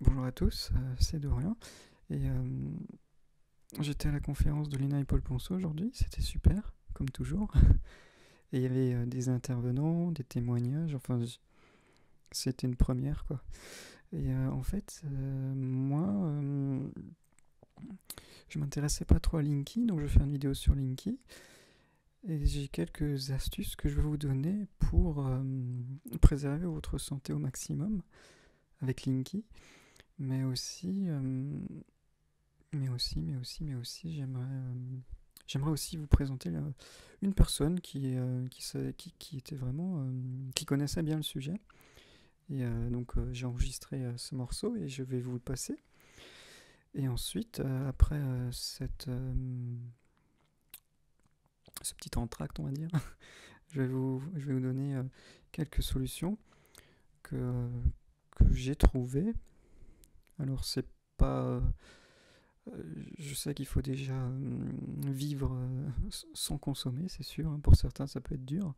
Bonjour à tous, c'est Dorian. Et j'étais à la conférence de Lina et Paul Ponceau aujourd'hui, c'était super, comme toujours. Et il y avait des intervenants, des témoignages, enfin c'était une première quoi. Et en fait, moi, je m'intéressais pas trop à Linky, donc je vais faire une vidéo sur Linky. Et j'ai quelques astuces que je vais vous donner pour préserver votre santé au maximum avec Linky. Mais aussi, j'aimerais aussi vous présenter une personne qui était vraiment, qui connaissait bien le sujet. Et donc j'ai enregistré ce morceau et je vais vous le passer. Et ensuite, après ce petit entracte, on va dire, je vais vous donner quelques solutions que, que j'ai trouvées. Alors c'est pas je sais qu'il faut déjà vivre sans consommer, c'est sûr. Hein. Pour certains, ça peut être dur.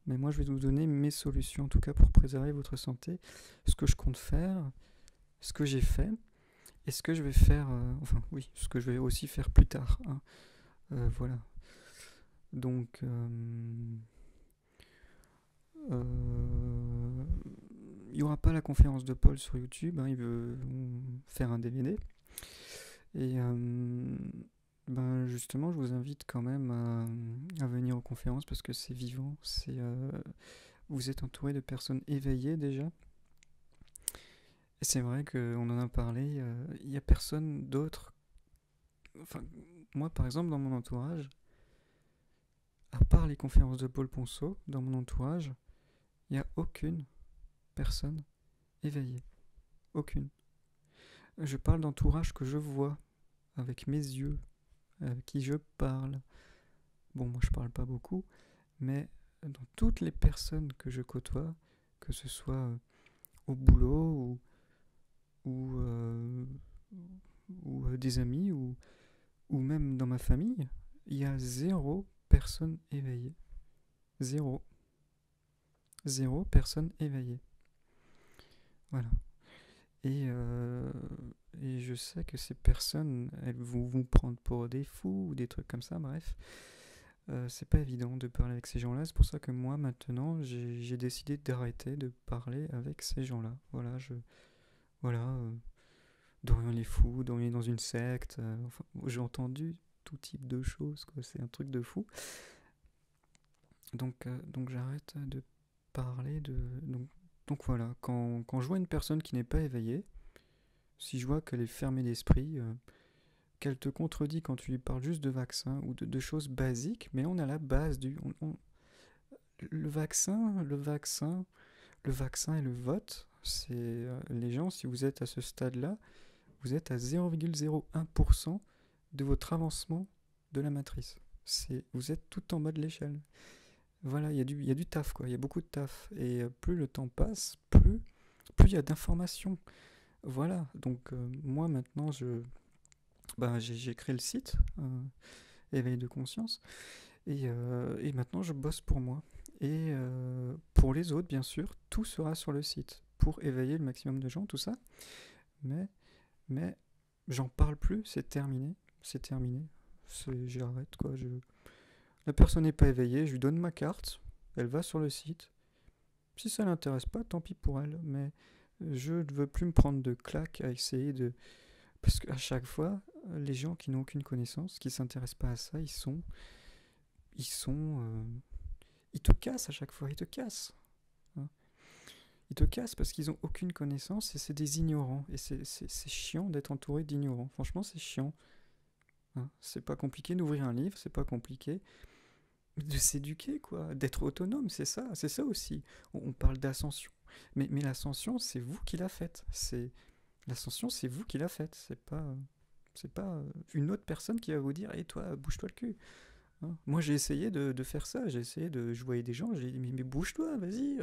Mais moi, je vais vous donner mes solutions, en tout cas pour préserver votre santé, ce que je compte faire, ce que j'ai fait, et ce que je vais faire, enfin oui, ce que je vais aussi faire plus tard. Hein. Voilà. Donc, il n'y aura pas la conférence de Paul sur YouTube, hein, il veut faire un DVD. Et ben justement, je vous invite quand même à venir aux conférences parce que c'est vivant, vous êtes entouré de personnes éveillées déjà. Et c'est vrai qu'on en a parlé, il n'y a personne d'autre. Enfin, moi par exemple, dans mon entourage, à part les conférences de Paul Ponceau, dans mon entourage, il n'y a aucune personne éveillée. Aucune. Je parle d'entourage que je vois avec mes yeux, avec qui je parle. Bon, moi je parle pas beaucoup, mais dans toutes les personnes que je côtoie, que ce soit au boulot ou, euh, ou des amis ou même dans ma famille, il y a zéro personne éveillée. Zéro. Zéro personne éveillée. Voilà. Et, euh, et je sais que ces personnes, elles vont vous prendre pour des fous ou des trucs comme ça, bref. C'est pas évident de parler avec ces gens-là. C'est pour ça que moi, maintenant, j'ai décidé d'arrêter de parler avec ces gens-là. Voilà, Dorian les fous, Dorian est dans une secte. Enfin, j'ai entendu tout type de choses, quoi. C'est un truc de fou. Donc j'arrête de parler de. Donc voilà, quand je vois une personne qui n'est pas éveillée, si je vois qu'elle est fermée d'esprit, qu'elle te contredit quand tu lui parles juste de vaccins ou de choses basiques, mais on a la base du. Le vaccin, le vaccin et le vote, c'est les gens, si vous êtes à ce stade-là, vous êtes à 0,01% de votre avancement de la matrice. Vous êtes tout en bas de l'échelle. Voilà, il y a du taf, quoi. Il y a beaucoup de taf. Et plus le temps passe, plus il y a d'informations. Voilà, donc moi maintenant, j'ai créé le site, Éveil de conscience, et maintenant je bosse pour moi. Et pour les autres, bien sûr, tout sera sur le site pour éveiller le maximum de gens, tout ça. Mais, mais j'en parle plus, c'est terminé. C'est terminé. J'arrête, quoi. La personne n'est pas éveillée, je lui donne ma carte, elle va sur le site. Si ça l'intéresse pas, tant pis pour elle. Mais je ne veux plus me prendre de claques à essayer de. Parce qu'à chaque fois, les gens qui n'ont aucune connaissance, qui ne s'intéressent pas à ça, ils sont, ils te cassent à chaque fois, ils te cassent. Hein. Ils te cassent parce qu'ils n'ont aucune connaissance et c'est des ignorants. Et c'est chiant d'être entouré d'ignorants. Franchement, c'est chiant. Hein. C'est pas compliqué d'ouvrir un livre, c'est pas compliqué de s'éduquer, quoi. D'être autonome, c'est ça aussi. On parle d'ascension. Mais l'ascension, c'est vous qui la faites. L'ascension, c'est vous qui la faites. C'est pas une autre personne qui va vous dire, hé, toi, bouge-toi le cul. Hein. Moi, j'ai essayé de faire ça. J'ai essayé de jouer des gens. J'ai dit, mais bouge-toi, vas-y.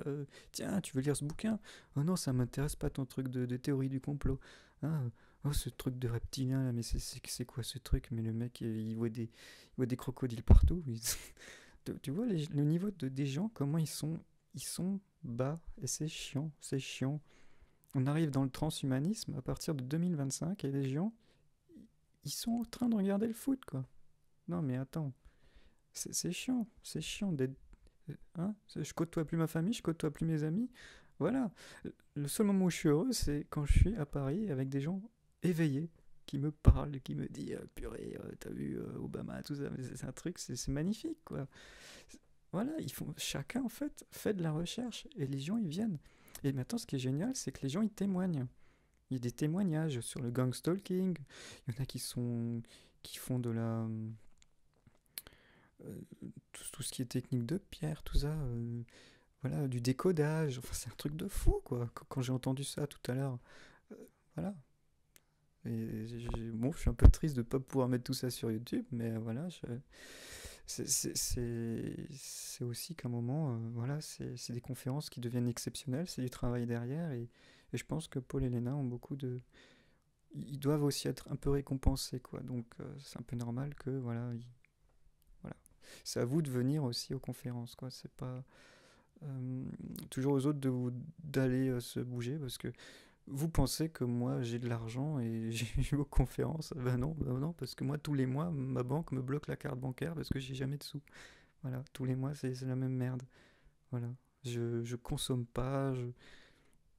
Tiens, tu veux lire ce bouquin? Oh non, ça m'intéresse pas ton truc de théorie du complot. Hein. Oh, ce truc de reptilien, là, mais c'est quoi ce truc? Mais le mec, il voit des crocodiles partout. Tu vois le niveau des gens, comment ils sont bas. Et c'est chiant, c'est chiant. On arrive dans le transhumanisme à partir de 2025 et les gens, ils sont en train de regarder le foot, quoi. Non, mais attends, c'est chiant d'être. Hein, je côtoie plus ma famille, je côtoie plus mes amis. Voilà. Le seul moment où je suis heureux, c'est quand je suis à Paris avec des gens éveillés qui me parlent, qui me disent purée, t'as vu Obama, tout ça. C'est un truc, c'est magnifique, quoi. Voilà, chacun en fait de la recherche et les gens ils viennent. Et maintenant, ce qui est génial, c'est que les gens ils témoignent. Il y a des témoignages sur le gang stalking. Il y en a qui font de la tout ce qui est technique de pierre, tout ça. Voilà, du décodage. Enfin, c'est un truc de fou, quoi. Quand j'ai entendu ça tout à l'heure, voilà. Et bon, je suis un peu triste de ne pas pouvoir mettre tout ça sur YouTube, mais voilà, c'est aussi qu'à un moment, voilà, c'est des conférences qui deviennent exceptionnelles, c'est du travail derrière, et je pense que Paul et Léna ont beaucoup de. Ils doivent aussi être un peu récompensés, quoi. Donc, c'est un peu normal que, voilà, voilà. C'est à vous de venir aussi aux conférences, quoi. C'est pas toujours aux autres d'aller se bouger, parce que vous pensez que moi j'ai de l'argent et j'ai aux conférences. Ben non, parce que moi tous les mois ma banque me bloque la carte bancaire parce que j'ai jamais de sous. Voilà, tous les mois c'est la même merde. Voilà, je consomme pas,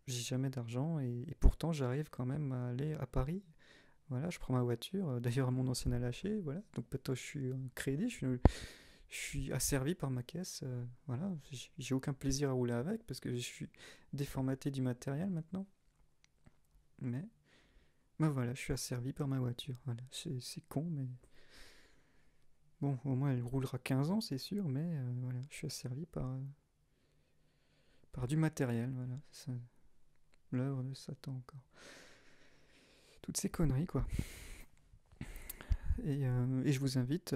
j'ai jamais d'argent et pourtant j'arrive quand même à aller à Paris. Voilà, je prends ma voiture, d'ailleurs mon ancien a lâché, voilà. Donc maintenant je suis en crédit, je suis asservi par ma caisse. Voilà, j'ai aucun plaisir à rouler avec parce que je suis déformaté du matériel maintenant. Mais bah voilà, je suis asservi par ma voiture. Voilà, c'est con, mais bon, au moins elle roulera 15 ans, c'est sûr, mais voilà, je suis asservi par du matériel. Voilà, c'est l'œuvre de Satan encore. Toutes ces conneries, quoi. Et je vous invite,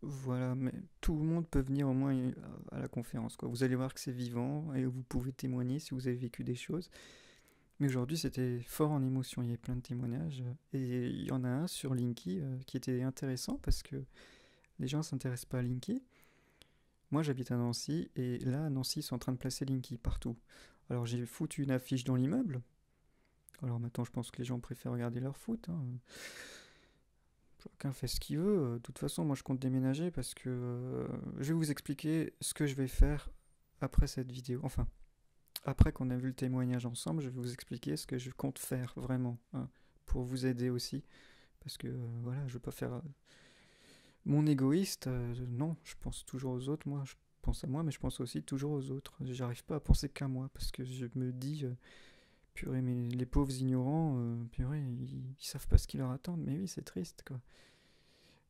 voilà, mais tout le monde peut venir au moins à la conférence, quoi. Vous allez voir que c'est vivant et vous pouvez témoigner si vous avez vécu des choses. Mais aujourd'hui, c'était fort en émotion. Il y avait plein de témoignages. Et il y en a un sur Linky qui était intéressant parce que les gens ne s'intéressent pas à Linky. Moi, j'habite à Nancy et là, à Nancy, ils sont en train de placer Linky partout. Alors, j'ai foutu une affiche dans l'immeuble. Alors maintenant, je pense que les gens préfèrent regarder leur foot, hein. Chacun fait ce qu'il veut. De toute façon, moi, je compte déménager parce que je vais vous expliquer ce que je vais faire après cette vidéo. Enfin, après qu'on a vu le témoignage ensemble, je vais vous expliquer ce que je compte faire vraiment, hein, pour vous aider aussi. Parce que voilà, je veux pas faire mon égoïste. Non, je pense toujours aux autres. Moi, je pense à moi, mais je pense aussi toujours aux autres. J'arrive pas à penser qu'à moi parce que je me dis, purée, mais les pauvres ignorants, purée, ils savent pas ce qui leur attend. Mais oui, c'est triste, quoi.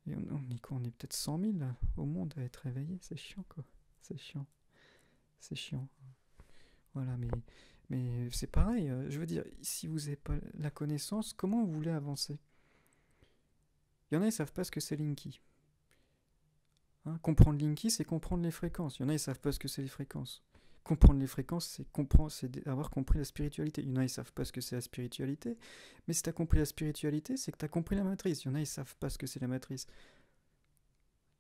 Et on est quoi? On est peut-être 100 000 là, au monde à être réveillés. C'est chiant, quoi. C'est chiant. C'est chiant. Voilà, mais c'est pareil. Je veux dire, si vous n'avez pas la connaissance, comment vous voulez avancer? Il y en a, ils savent pas ce que c'est Linky. Hein, comprendre Linky, c'est comprendre les fréquences. Il y en a, ils savent pas ce que c'est les fréquences. Comprendre les fréquences, c'est avoir compris la spiritualité. Il y en a, ils savent pas ce que c'est la spiritualité. Mais si tu as compris la spiritualité, c'est que tu as compris la matrice. Il y en a, ils savent pas ce que c'est la matrice.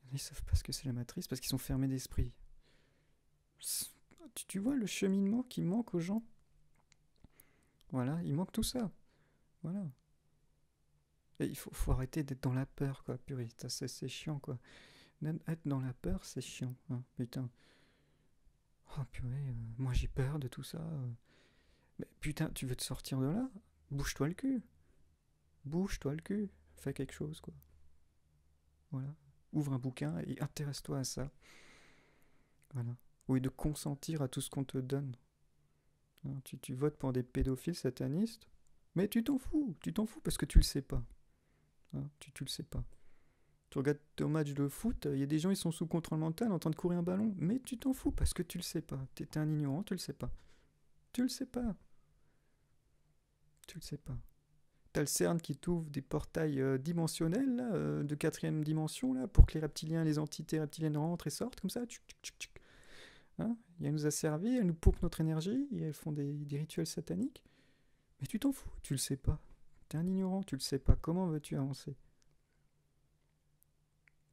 Il y en a, ils savent pas ce que c'est la matrice parce qu'ils sont fermés d'esprit. Tu vois le cheminement qui manque aux gens? Voilà, il manque tout ça. Voilà. Et faut arrêter d'être dans la peur, quoi. Purée, c'est chiant, quoi. Être dans la peur, c'est chiant, hein, putain. Oh purée, moi j'ai peur de tout ça. Mais putain, tu veux te sortir de là? Bouge-toi le cul. Bouge-toi le cul. Fais quelque chose, quoi. Voilà. Ouvre un bouquin et intéresse-toi à ça. Voilà. Au lieu de consentir à tout ce qu'on te donne. Hein, tu votes pour des pédophiles satanistes, mais tu t'en fous parce que tu le sais pas. Hein, tu le sais pas. Tu regardes ton match de foot, il y a des gens ils sont sous contrôle mental en train de courir un ballon, mais tu t'en fous parce que tu le sais pas. T'es un ignorant, tu le sais pas. Tu le sais pas. Tu le sais pas. T'as le CERN qui t'ouvre des portails dimensionnels là, de quatrième dimension là, pour que les reptiliens, les entités reptiliennes rentrent et sortent comme ça. Tchic, tchic, tchic. Hein, et elle nous a servi, elle nous pompe notre énergie et elles font des rituels sataniques. Mais tu t'en fous, tu le sais pas. T'es un ignorant, tu le sais pas. Comment veux-tu avancer?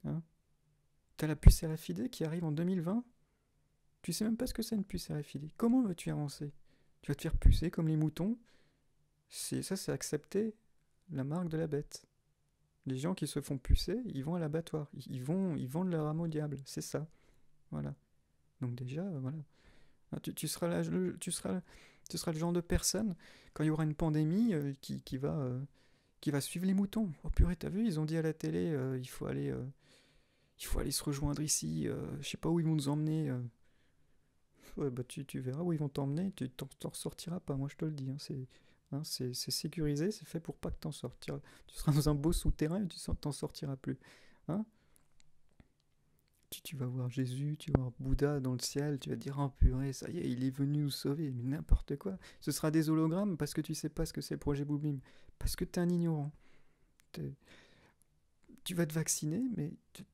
Hein, t'as la puce RFID qui arrive en 2020. Tu sais même pas ce que c'est une puce RFID. Comment veux-tu avancer? Tu vas te faire pucer comme les moutons. C'est accepter la marque de la bête. Les gens qui se font pucer, ils vont à l'abattoir. Ils vendent leur âme au diable. C'est ça. Voilà. Donc déjà, voilà. Tu seras là, tu seras le genre de personne, quand il y aura une pandémie, qui va suivre les moutons. Oh purée, t'as vu, ils ont dit à la télé, il faut aller se rejoindre ici, je sais pas où ils vont nous emmener. Ouais, bah tu verras où ils vont t'emmener, tu t'en ressortiras pas, moi je te le dis. C'est sécurisé, c'est fait pour pas que t'en sortes. Tu seras dans un beau souterrain et tu t'en sortiras plus. Hein. Tu vas voir Jésus, tu vas voir Bouddha dans le ciel, tu vas dire oh purée, ça y est, il est venu nous sauver, mais n'importe quoi. Ce sera des hologrammes parce que tu sais pas ce que c'est le projet Bluebeam, parce que t'es un ignorant. T'es- Tu vas te vacciner, mais tu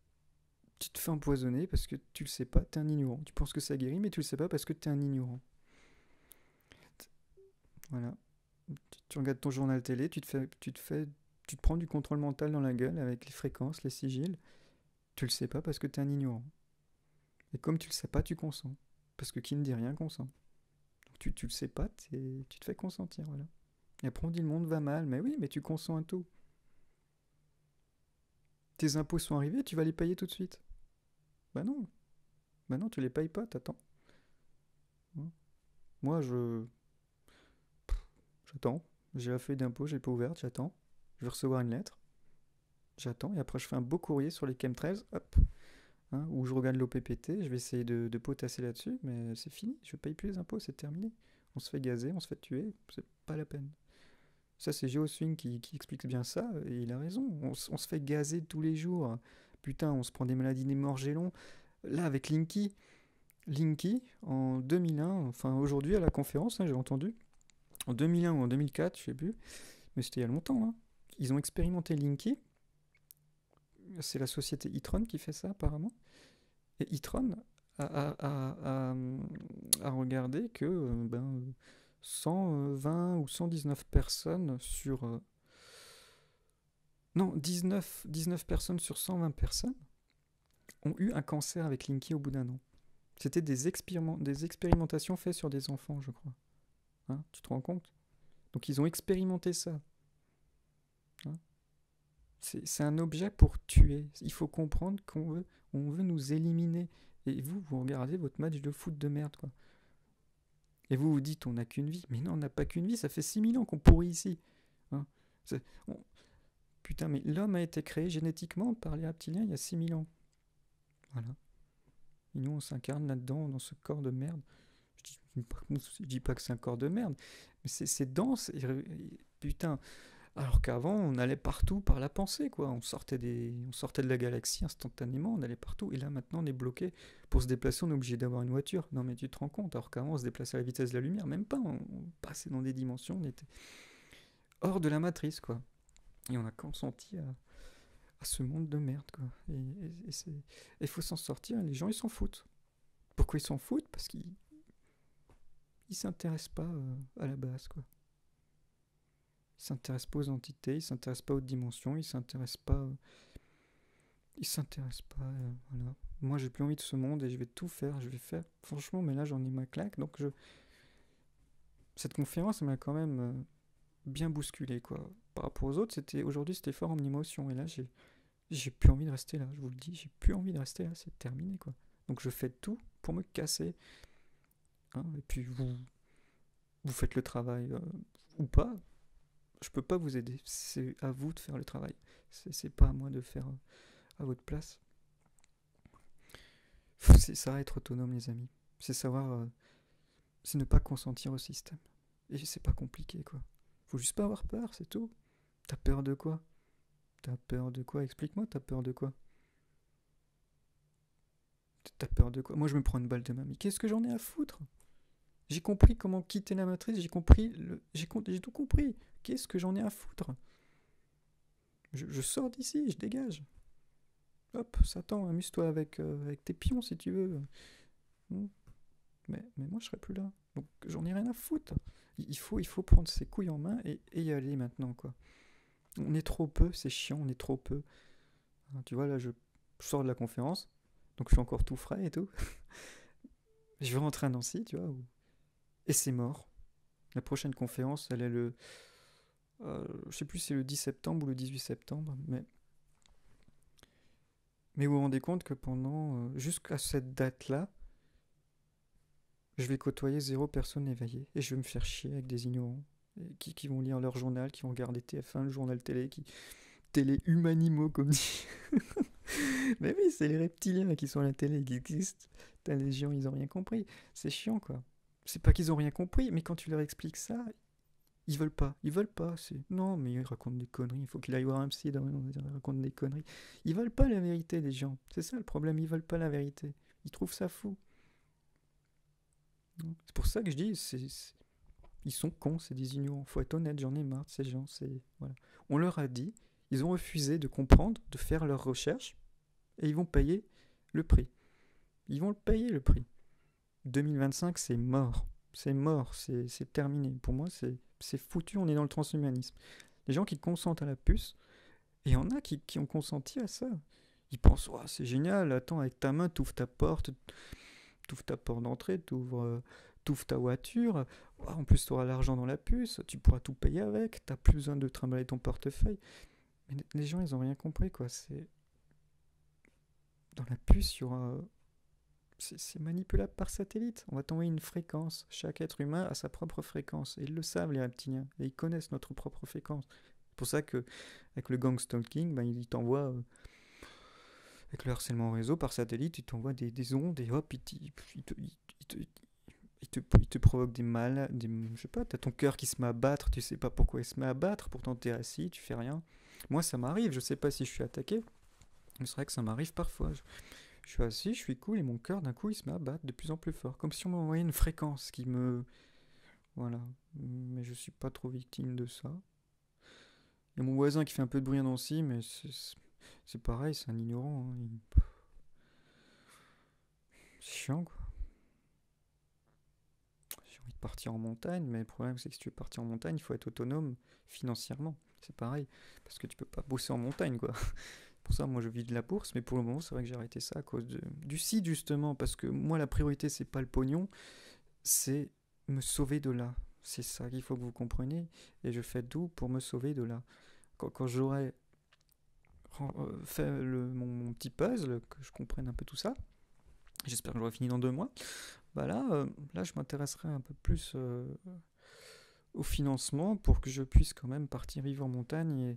te fais empoisonner parce que tu le sais pas, t'es un ignorant. Tu penses que ça guérit, mais tu le sais pas parce que t'es un ignorant. Voilà. Tu regardes ton journal télé, tu te prends du contrôle mental dans la gueule avec les fréquences, les sigils. Tu le sais pas parce que t'es un ignorant. Et comme tu le sais pas, tu consens. Parce que qui ne dit rien consent. Donc tu le sais pas, tu te fais consentir, voilà. Et après on dit le monde va mal, mais oui, mais tu consens à tout. Tes impôts sont arrivés, tu vas les payer tout de suite. Bah non, bah non, tu les payes pas, t'attends. Hein. Moi, j'attends. J'ai la feuille d'impôt, j'ai pas ouverte, j'attends. Je vais recevoir une lettre, j'attends, et après je fais un beau courrier sur les chemtrails, hop, hein, où je regarde l'OPPT, je vais essayer de potasser là-dessus, mais c'est fini, je paye plus les impôts, c'est terminé. On se fait gazer, on se fait tuer, c'est pas la peine. Ça, c'est Geoswing qui explique bien ça, et il a raison. On se fait gazer tous les jours. Putain, on se prend des maladies des morgellons. Là, avec Linky, en 2001, enfin aujourd'hui à la conférence, hein, j'ai entendu, en 2001 ou en 2004, je sais plus, mais c'était il y a longtemps, hein, ils ont expérimenté Linky. C'est la société e-tron qui fait ça, apparemment. Et e-tron a regardé que 120 ou 119 personnes sur non, 19 personnes sur 120 personnes ont eu un cancer avec Linky au bout d'un an. C'était des expérimentations faites sur des enfants, je crois. Hein, tu te rends compte? Donc ils ont expérimenté ça. Hein. C'est un objet pour tuer. Il faut comprendre on veut nous éliminer. Et vous regardez votre match de foot de merde, quoi. Et vous vous dites, on n'a qu'une vie. Mais non, on n'a pas qu'une vie, ça fait 6000 ans qu'on pourrit ici. Hein. On, Putain, mais l'homme a été créé génétiquement par les reptiliens il y a 6000 ans. Voilà. Et nous, on s'incarne là-dedans, dans ce corps de merde. Je dis pas que c'est un corps de merde, mais c'est dense. Putain. Alors qu'avant, on allait partout par la pensée, quoi. On sortait de la galaxie instantanément, on allait partout. Et là, maintenant, on est bloqué. Pour se déplacer, on est obligé d'avoir une voiture. Non, mais tu te rends compte. Alors qu'avant, on se déplaçait à la vitesse de la lumière. Même pas. On passait dans des dimensions. On était hors de la matrice, quoi. Et on a consenti à ce monde de merde, quoi. Et il faut s'en sortir. Les gens, ils s'en foutent. Pourquoi ils s'en foutent? Parce qu'ils s'intéressent pas à la base, quoi. Ils s'intéressent pas aux entités, ils s'intéressent pas aux dimensions, ils s'intéressent pas, voilà. Moi, j'ai plus envie de ce monde et je vais tout faire, je vais faire. Franchement, mais là, j'en ai ma claque, donc cette conférence, elle m'a quand même bien bousculé, quoi. Par rapport aux autres, aujourd'hui, c'était fort en émotion, et là, j'ai plus envie de rester là. Je vous le dis, j'ai plus envie de rester là, c'est terminé, quoi. Donc, je fais tout pour me casser, hein, et puis vous faites le travail ou pas. Je peux pas vous aider. C'est à vous de faire le travail. C'est pas à moi de faire à votre place. C'est ça, être autonome, les amis. C'est savoir, c'est ne pas consentir au système. Et c'est pas compliqué, quoi. Faut juste pas avoir peur, c'est tout. T'as peur de quoi? T'as peur de quoi? Explique-moi, t'as peur de quoi? T'as peur de quoi? Moi, je me prends une balle de mamie. Qu'est-ce que j'en ai à foutre? J'ai compris comment quitter la matrice, j'ai tout compris. Qu'est-ce que j'en ai à foutre? Je sors d'ici, je dégage. Hop, Satan, amuse-toi avec tes pions si tu veux. Mais moi, je serai plus là. Donc, j'en ai rien à foutre. Il faut prendre ses couilles en main et y aller maintenant, quoi. On est trop peu, c'est chiant, on est trop peu. Tu vois, là, je sors de la conférence, donc je suis encore tout frais et tout. Je vais rentrer à Nancy, tu vois, et c'est mort. La prochaine conférence, elle est le... je sais plus si c'est le 10 septembre ou le 18 septembre, mais vous vous rendez compte que jusqu'à cette date-là, je vais côtoyer zéro personne éveillée et je vais me faire chier avec des ignorants qui vont lire leur journal, qui vont regarder TF1, le journal télé, télé humanimo comme dit. Mais oui, c'est les reptiliens qui sont à la télé qui existent. Putain, les gens, ils ont rien compris. C'est chiant, quoi. C'est pas qu'ils ont rien compris, mais quand tu leur expliques ça, ils veulent pas. Ils veulent pas. C'est non, mais ils racontent des conneries. Il faut qu'il aille voir un psy. Ils racontent des conneries. Ils veulent pas la vérité, les gens. C'est ça le problème. Ils veulent pas la vérité. Ils trouvent ça fou. C'est pour ça que je dis, ils sont cons, c'est des ignorants. Faut être honnête, j'en ai marre de ces gens. Voilà. On leur a dit, ils ont refusé de comprendre, de faire leurs recherches, et ils vont payer le prix. Ils vont le payer le prix. 2025, c'est mort. C'est mort, c'est terminé. Pour moi, c'est foutu, on est dans le transhumanisme. Les gens qui consentent à la puce, et il y en a qui ont consenti à ça. Ils pensent, oh, c'est génial, attends, avec ta main, t'ouvres ta porte d'entrée, t'ouvres ta voiture. Oh, en plus, tu auras l'argent dans la puce, tu pourras tout payer avec, t'as plus besoin de trimballer ton portefeuille. Mais les gens, ils ont rien compris, quoi. Dans la puce, il y aura c'est manipulable par satellite. On va t'envoyer une fréquence. Chaque être humain a sa propre fréquence. Et ils le savent, les reptiliens. Et ils connaissent notre propre fréquence. C'est pour ça que avec le gang stalking, ben, ils t'envoient, avec le harcèlement réseau par satellite, ils t'envoient des ondes et hop, ils te provoquent des mal. Je sais pas, t'as ton cœur qui se met à battre, tu sais pas pourquoi il se met à battre, pourtant t'es assis, tu fais rien. Moi, ça m'arrive, je sais pas si je suis attaqué. Mais c'est vrai que ça m'arrive parfois. Je suis assis, je suis cool et mon cœur d'un coup il se met à battre de plus en plus fort. Comme si on m'envoyait une fréquence qui me. Voilà. Mais je suis pas trop victime de ça. Il y a mon voisin qui fait un peu de bruit aussi, mais c'est pareil, c'est un ignorant. Hein. C'est chiant quoi. J'ai envie de partir en montagne, mais le problème c'est que si tu veux partir en montagne, il faut être autonome financièrement. C'est pareil. Parce que tu peux pas bosser en montagne quoi. Pour ça, moi, je vis de la bourse, mais pour le moment, c'est vrai que j'ai arrêté ça à cause du site, justement, parce que moi, la priorité, c'est pas le pognon, c'est me sauver de là. C'est ça qu'il faut que vous compreniez, et je fais tout pour me sauver de là. Quand j'aurai fait mon petit puzzle, que je comprenne un peu tout ça, j'espère que j'aurai fini dans 2 mois, bah là je m'intéresserai un peu plus au financement pour que je puisse quand même partir vivre en montagne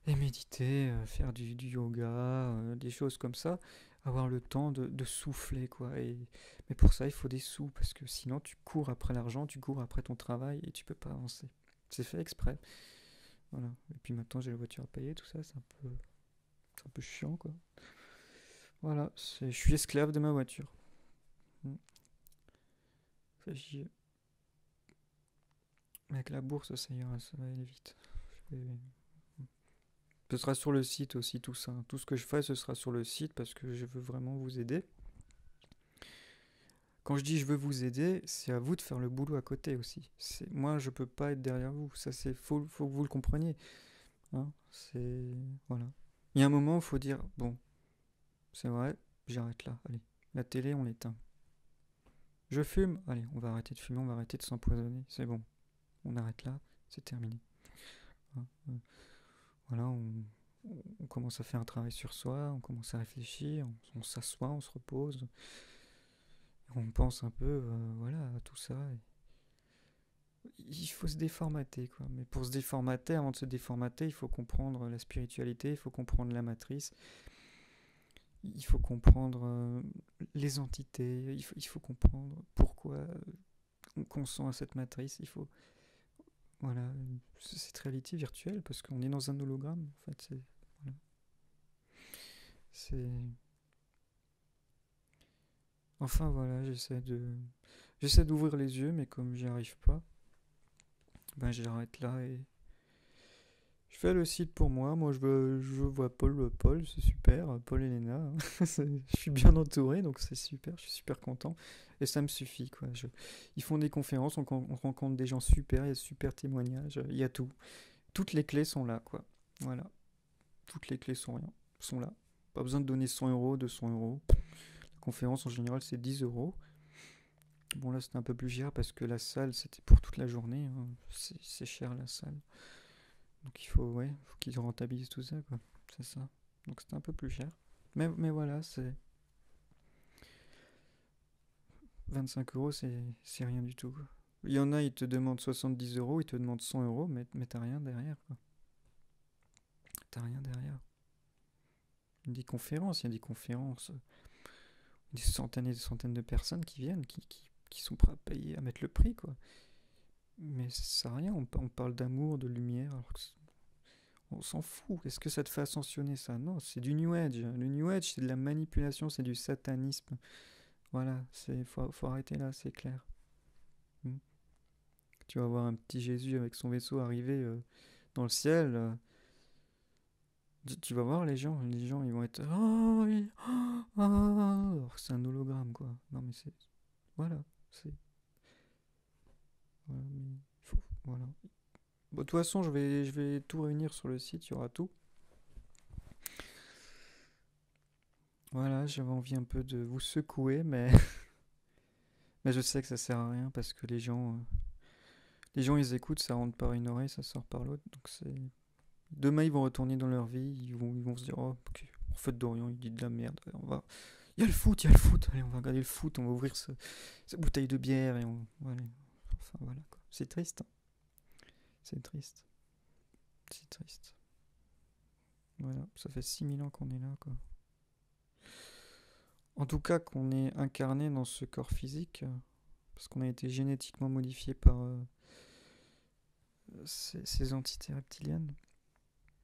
et méditer, faire du yoga, des choses comme ça, avoir le temps de souffler, quoi. Mais pour ça, il faut des sous, parce que sinon, tu cours après l'argent, tu cours après ton travail, et tu peux pas avancer. C'est fait exprès. Voilà. Et puis maintenant, j'ai la voiture à payer, tout ça, c'est un peu chiant, quoi. Voilà, je suis esclave de ma voiture. Fait chier. Avec la bourse, ça ira, ça va aller vite. Ce sera sur le site aussi, tout ça. Tout ce que je fais, ce sera sur le site parce que je veux vraiment vous aider. Quand je dis je veux vous aider, c'est à vous de faire le boulot à côté aussi. Moi, je peux pas être derrière vous. Ça, faut que vous le compreniez. Hein, voilà. Il y a un moment où il faut dire bon, c'est vrai, j'arrête là. Allez, la télé, on l'éteint. Je fume. Allez, on va arrêter de fumer, on va arrêter de s'empoisonner. C'est bon, on arrête là, c'est terminé. Hein, voilà, on commence à faire un travail sur soi, on commence à réfléchir, on s'assoit, on se repose, on pense un peu, voilà, à tout ça. Il faut se déformater, quoi. Mais pour se déformater, avant de se déformater, il faut comprendre la spiritualité, il faut comprendre la matrice, il faut comprendre les entités, il faut comprendre pourquoi on consent à cette matrice. Il faut, voilà, cette réalité virtuelle, parce qu'on est dans un hologramme, en fait. Voilà. C'est Enfin voilà, j'essaie d'ouvrir les yeux, mais comme j'y arrive pas, ben j'arrête là et je fais le site pour moi. Moi je vois Paul, c'est super, Paul et Léna. Hein. Je suis bien entouré, donc c'est super, je suis super content et ça me suffit quoi. Ils font des conférences, on rencontre des gens super, il y a de super témoignages, il y a tout. Toutes les clés sont là quoi. Voilà, toutes les clés sont là. Pas besoin de donner 100 euros, 200 euros. La conférence en général c'est 10 euros. Bon, là, c'était un peu plus cher parce que la salle, c'était pour toute la journée, hein. C'est cher, la salle. Donc, faut qu'ils rentabilisent tout ça, quoi. C'est ça. Donc, c'était un peu plus cher. Mais voilà, c'est 25 euros, c'est rien du tout, quoi. Il y en a, ils te demandent 70 euros, ils te demandent 100 euros, mais t'as rien derrière, quoi. T'as rien derrière. Il y a des conférences, des centaines et des centaines de personnes qui viennent, qui sont prêts à payer, à mettre le prix, quoi. Mais ça sert à rien, on parle d'amour, de lumière, alors que on s'en fout. Est-ce que ça te fait ascensionner, ça? Non, c'est du New Age. Le New Age, c'est de la manipulation, c'est du satanisme. Voilà, faut arrêter là, c'est clair. Mm. Tu vas voir un petit Jésus avec son vaisseau arriver dans le ciel. Tu vas voir les gens ils vont être oh oui, oh, alors que c'est un hologramme quoi. Non mais c'est voilà, c'est voilà, mais voilà. Bon, de toute façon, je vais tout réunir sur le site, il y aura tout. Voilà, j'avais envie un peu de vous secouer, mais mais je sais que ça sert à rien parce que les gens ils écoutent, ça rentre par une oreille, ça sort par l'autre, donc c'est demain ils vont retourner dans leur vie, ils vont se dire oh ok, en fait Dorian il dit de la merde, il y a le foot, il y a le foot, allez on va regarder le foot, on va ouvrir cette bouteille de bière et voilà. Enfin voilà quoi. C'est triste, hein. C'est triste, c'est triste. Voilà, ça fait 6000 ans qu'on est là quoi. En tout cas qu'on est incarné dans ce corps physique, parce qu'on a été génétiquement modifié par ces entités reptiliennes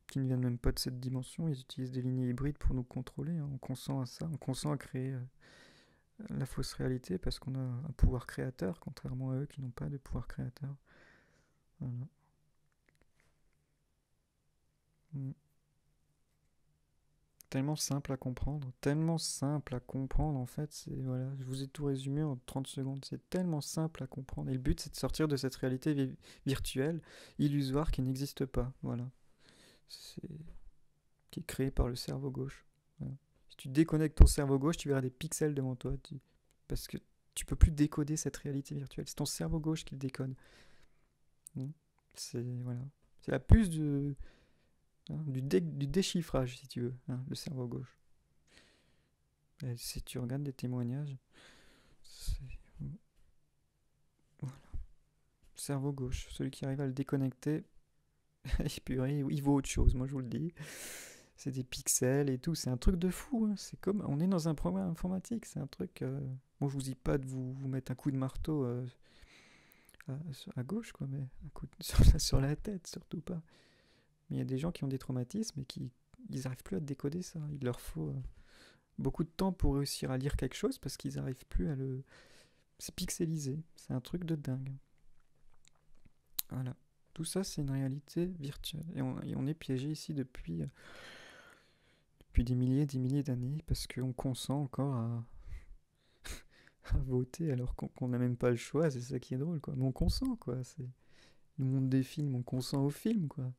qui ne viennent même pas de cette dimension, ils utilisent des lignées hybrides pour nous contrôler, hein. On consent à ça, on consent à créer la fausse réalité parce qu'on a un pouvoir créateur, contrairement à eux qui n'ont pas de pouvoir créateur. Voilà. Mm. Tellement simple à comprendre en fait, voilà, je vous ai tout résumé en 30 secondes, c'est tellement simple à comprendre et le but c'est de sortir de cette réalité virtuelle, illusoire qui n'existe pas, voilà. C'est qui est créée par le cerveau gauche. Voilà. Si tu déconnectes ton cerveau gauche, tu verras des pixels devant toi, parce que tu peux plus décoder cette réalité virtuelle, c'est ton cerveau gauche qui le décode. Mm. C'est voilà, c'est la puce hein, du déchiffrage si tu veux, hein, le cerveau gauche. Et si tu regardes des témoignages, c'est voilà. Cerveau gauche, celui qui arrive à le déconnecter, purée, il vaut autre chose, moi je vous le dis. C'est des pixels et tout, c'est un truc de fou, hein. C'est comme, on est dans un programme informatique, c'est un truc... Bon, je vous dis pas de vous mettre un coup de marteau à gauche, quoi, mais un coup sur la tête, surtout pas. Mais il y a des gens qui ont des traumatismes et qui ils arrivent plus à décoder ça. Il leur faut beaucoup de temps pour réussir à lire quelque chose parce qu'ils arrivent plus à le... C'est pixelisé, c'est un truc de dingue. Voilà. Tout ça, c'est une réalité virtuelle. Et on est piégé ici depuis des milliers d'années parce qu'on consent encore à voter alors qu'on n'a même pas le choix. C'est ça qui est drôle, quoi. Mais on consent, quoi. C'est le monde des films, on consent aux films, quoi.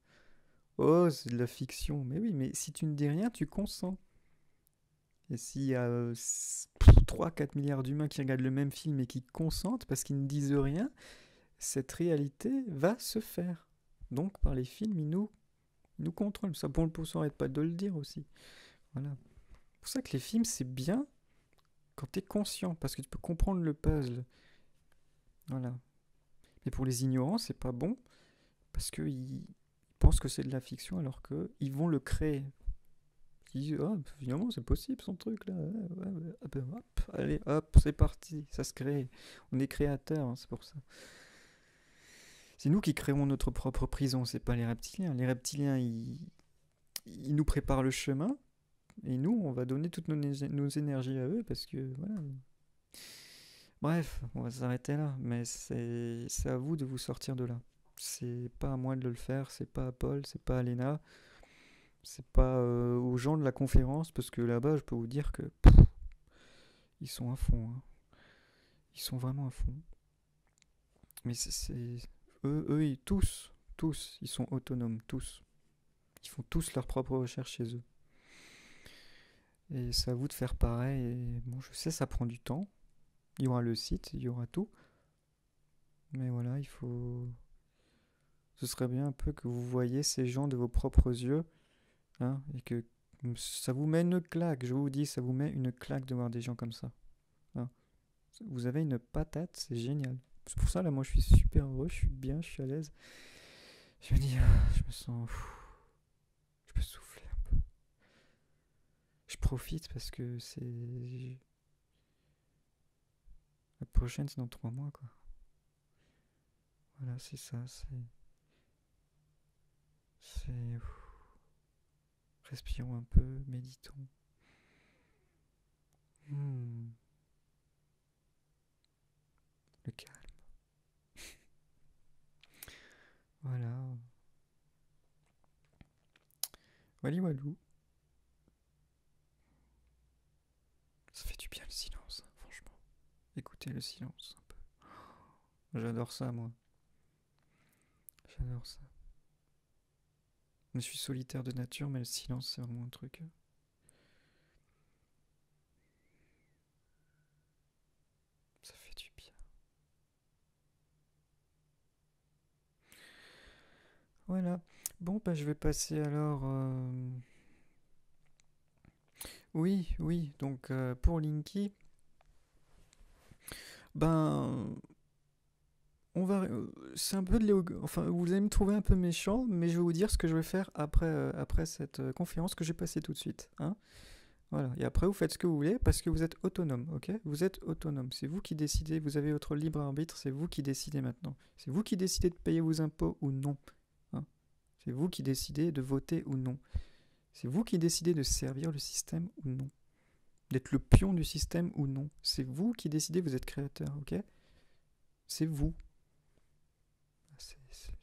Oh, c'est de la fiction. Mais oui, mais si tu ne dis rien, tu consens. Et s'il y a 3-4 milliards d'humains qui regardent le même film et qui consentent parce qu'ils ne disent rien, cette réalité va se faire. Donc, par les films, ils nous contrôlent. Ça, pour le pouce, arrête pas de le dire aussi. Voilà. C'est pour ça que les films, c'est bien quand tu es conscient, parce que tu peux comprendre le puzzle. Voilà. Mais pour les ignorants, c'est pas bon, parce qu'ils pensent que c'est de la fiction alors qu'ils vont le créer. Ils disent, oh, finalement, c'est possible son truc là. Ouais, ouais. Hop, allez, hop, c'est parti, ça se crée. On est créateurs, hein, c'est pour ça. C'est nous qui créons notre propre prison, c'est pas les reptiliens. Les reptiliens, ils nous préparent le chemin, et nous, on va donner toutes nos énergies à eux, parce que, voilà. Bref, on va s'arrêter là, mais c'est à vous de vous sortir de là. C'est pas à moi de le faire, c'est pas à Paul, c'est pas à Léna, c'est pas aux gens de la conférence, parce que là-bas, je peux vous dire que ils sont à fond, hein. Ils sont vraiment à fond. Mais tous, ils sont autonomes, tous. Ils font tous leurs propres recherches chez eux. Et c'est à vous de faire pareil. Et bon, je sais, ça prend du temps. Il y aura le site, il y aura tout. Mais voilà, il faut... Ce serait bien un peu que vous voyiez ces gens de vos propres yeux, hein, et que ça vous met une claque, je vous dis, ça vous met une claque de voir des gens comme ça. Hein. Vous avez une patate, c'est génial. C'est pour ça, là, moi, je suis super heureux, je suis bien, je suis à l'aise. Je me dis, je me sens... je peux souffler un peu. Je profite parce que c'est... La prochaine, c'est dans 3 mois, quoi. Voilà, c'est ça, c'est... Respirons un peu, méditons. Hmm, le calme. Voilà. Wally Walou. Ça fait du bien le silence, hein, franchement. Écoutez le silence un peu. J'adore ça, moi. J'adore ça. Je suis solitaire de nature, mais le silence, c'est vraiment un truc. Ça fait du bien. Voilà. Bon, bah, je vais passer alors. Oui, oui. Donc, pour Linky, ben, on va. C'est un peu de enfin, vous allez me trouver un peu méchant, mais je vais vous dire ce que je vais faire après cette conférence que j'ai passée tout de suite. Hein. Voilà. Et après, vous faites ce que vous voulez parce que vous êtes autonome, ok? Vous êtes autonome. C'est vous qui décidez. Vous avez votre libre arbitre. C'est vous qui décidez maintenant. C'est vous qui décidez de payer vos impôts ou non. Hein. C'est vous qui décidez de voter ou non. C'est vous qui décidez de servir le système ou non. D'être le pion du système ou non. C'est vous qui décidez. Vous êtes créateur, ok? C'est vous.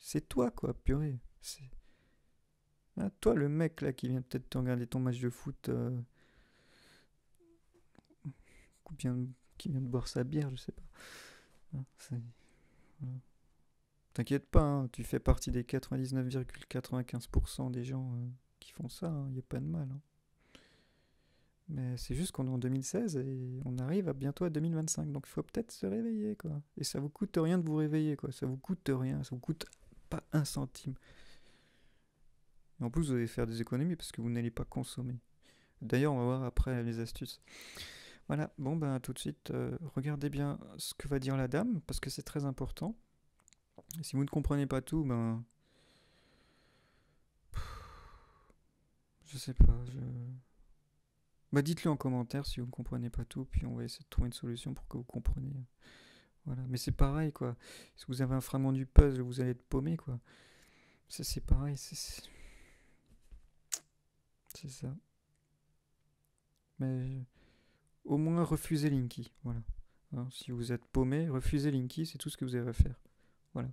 C'est toi, quoi, purée. C'est ah, toi, le mec là qui vient peut-être te regarder ton match de foot, ou bien qui vient de boire sa bière, je sais pas. Hein, voilà. T'inquiète pas, hein, tu fais partie des 99,95% des gens qui font ça, il n'y a pas de mal. Hein. Mais c'est juste qu'on est en 2016 et on arrive à bientôt à 2025, donc il faut peut-être se réveiller, quoi. Et ça vous coûte rien de vous réveiller, quoi. Ça vous coûte rien, ça vous coûte pas un centime. Et en plus, vous allez faire des économies parce que vous n'allez pas consommer. D'ailleurs, on va voir après les astuces. Voilà, bon ben tout de suite, regardez bien ce que va dire la dame, parce que c'est très important. Et si vous ne comprenez pas tout, ben... Je sais pas, bah dites-le en commentaire si vous ne comprenez pas tout, puis on va essayer de trouver une solution pour que vous compreniez. Voilà, mais c'est pareil, quoi. Si vous avez un fragment du puzzle, vous allez être paumé, quoi. C'est pareil, c'est ça. Mais au moins refusez Linky, voilà. Hein, si vous êtes paumé, refusez Linky, c'est tout ce que vous avez à faire. Voilà.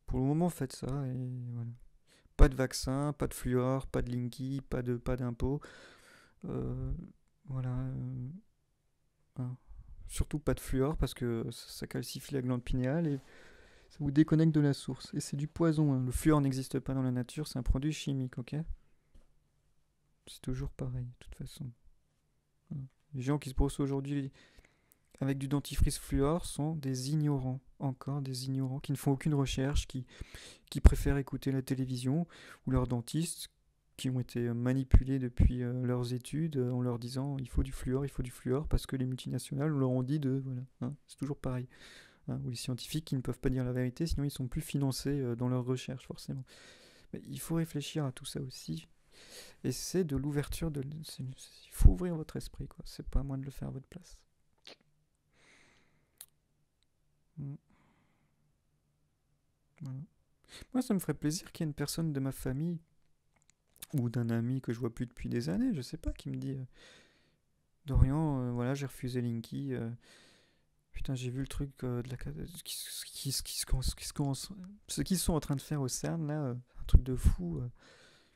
Pour le moment, faites ça et voilà. Pas de vaccin, pas de fluor, pas de Linky, pas d'impôt. Euh, voilà. Hein. Surtout pas de fluor parce que ça calcifie la glande pinéale et ça vous déconnecte de la source. Et c'est du poison. Hein. Le fluor n'existe pas dans la nature, c'est un produit chimique, ok? C'est toujours pareil, de toute façon. Voilà. Les gens qui se brossent aujourd'hui avec du dentifrice fluor sont des ignorants, encore des ignorants, qui ne font aucune recherche, qui préfèrent écouter la télévision ou leurs dentistes qui ont été manipulés depuis leurs études en leur disant il faut du fluor parce que les multinationales leur ont dit de... Voilà, hein, c'est toujours pareil. Hein, ou les scientifiques qui ne peuvent pas dire la vérité, sinon ils sont plus financés dans leurs recherches forcément. Mais il faut réfléchir à tout ça aussi. Et c'est de l'ouverture de... Il faut ouvrir votre esprit, quoi. C'est pas à moi de le faire à votre place. Mm. Voilà. Moi, ça me ferait plaisir qu'il y ait une personne de ma famille ou d'un ami que je vois plus depuis des années, je sais pas, qui me dit Dorian, voilà, j'ai refusé Linky. Putain, j'ai vu le truc de la ce qu'ils sont en train de faire au CERN là, un truc de fou.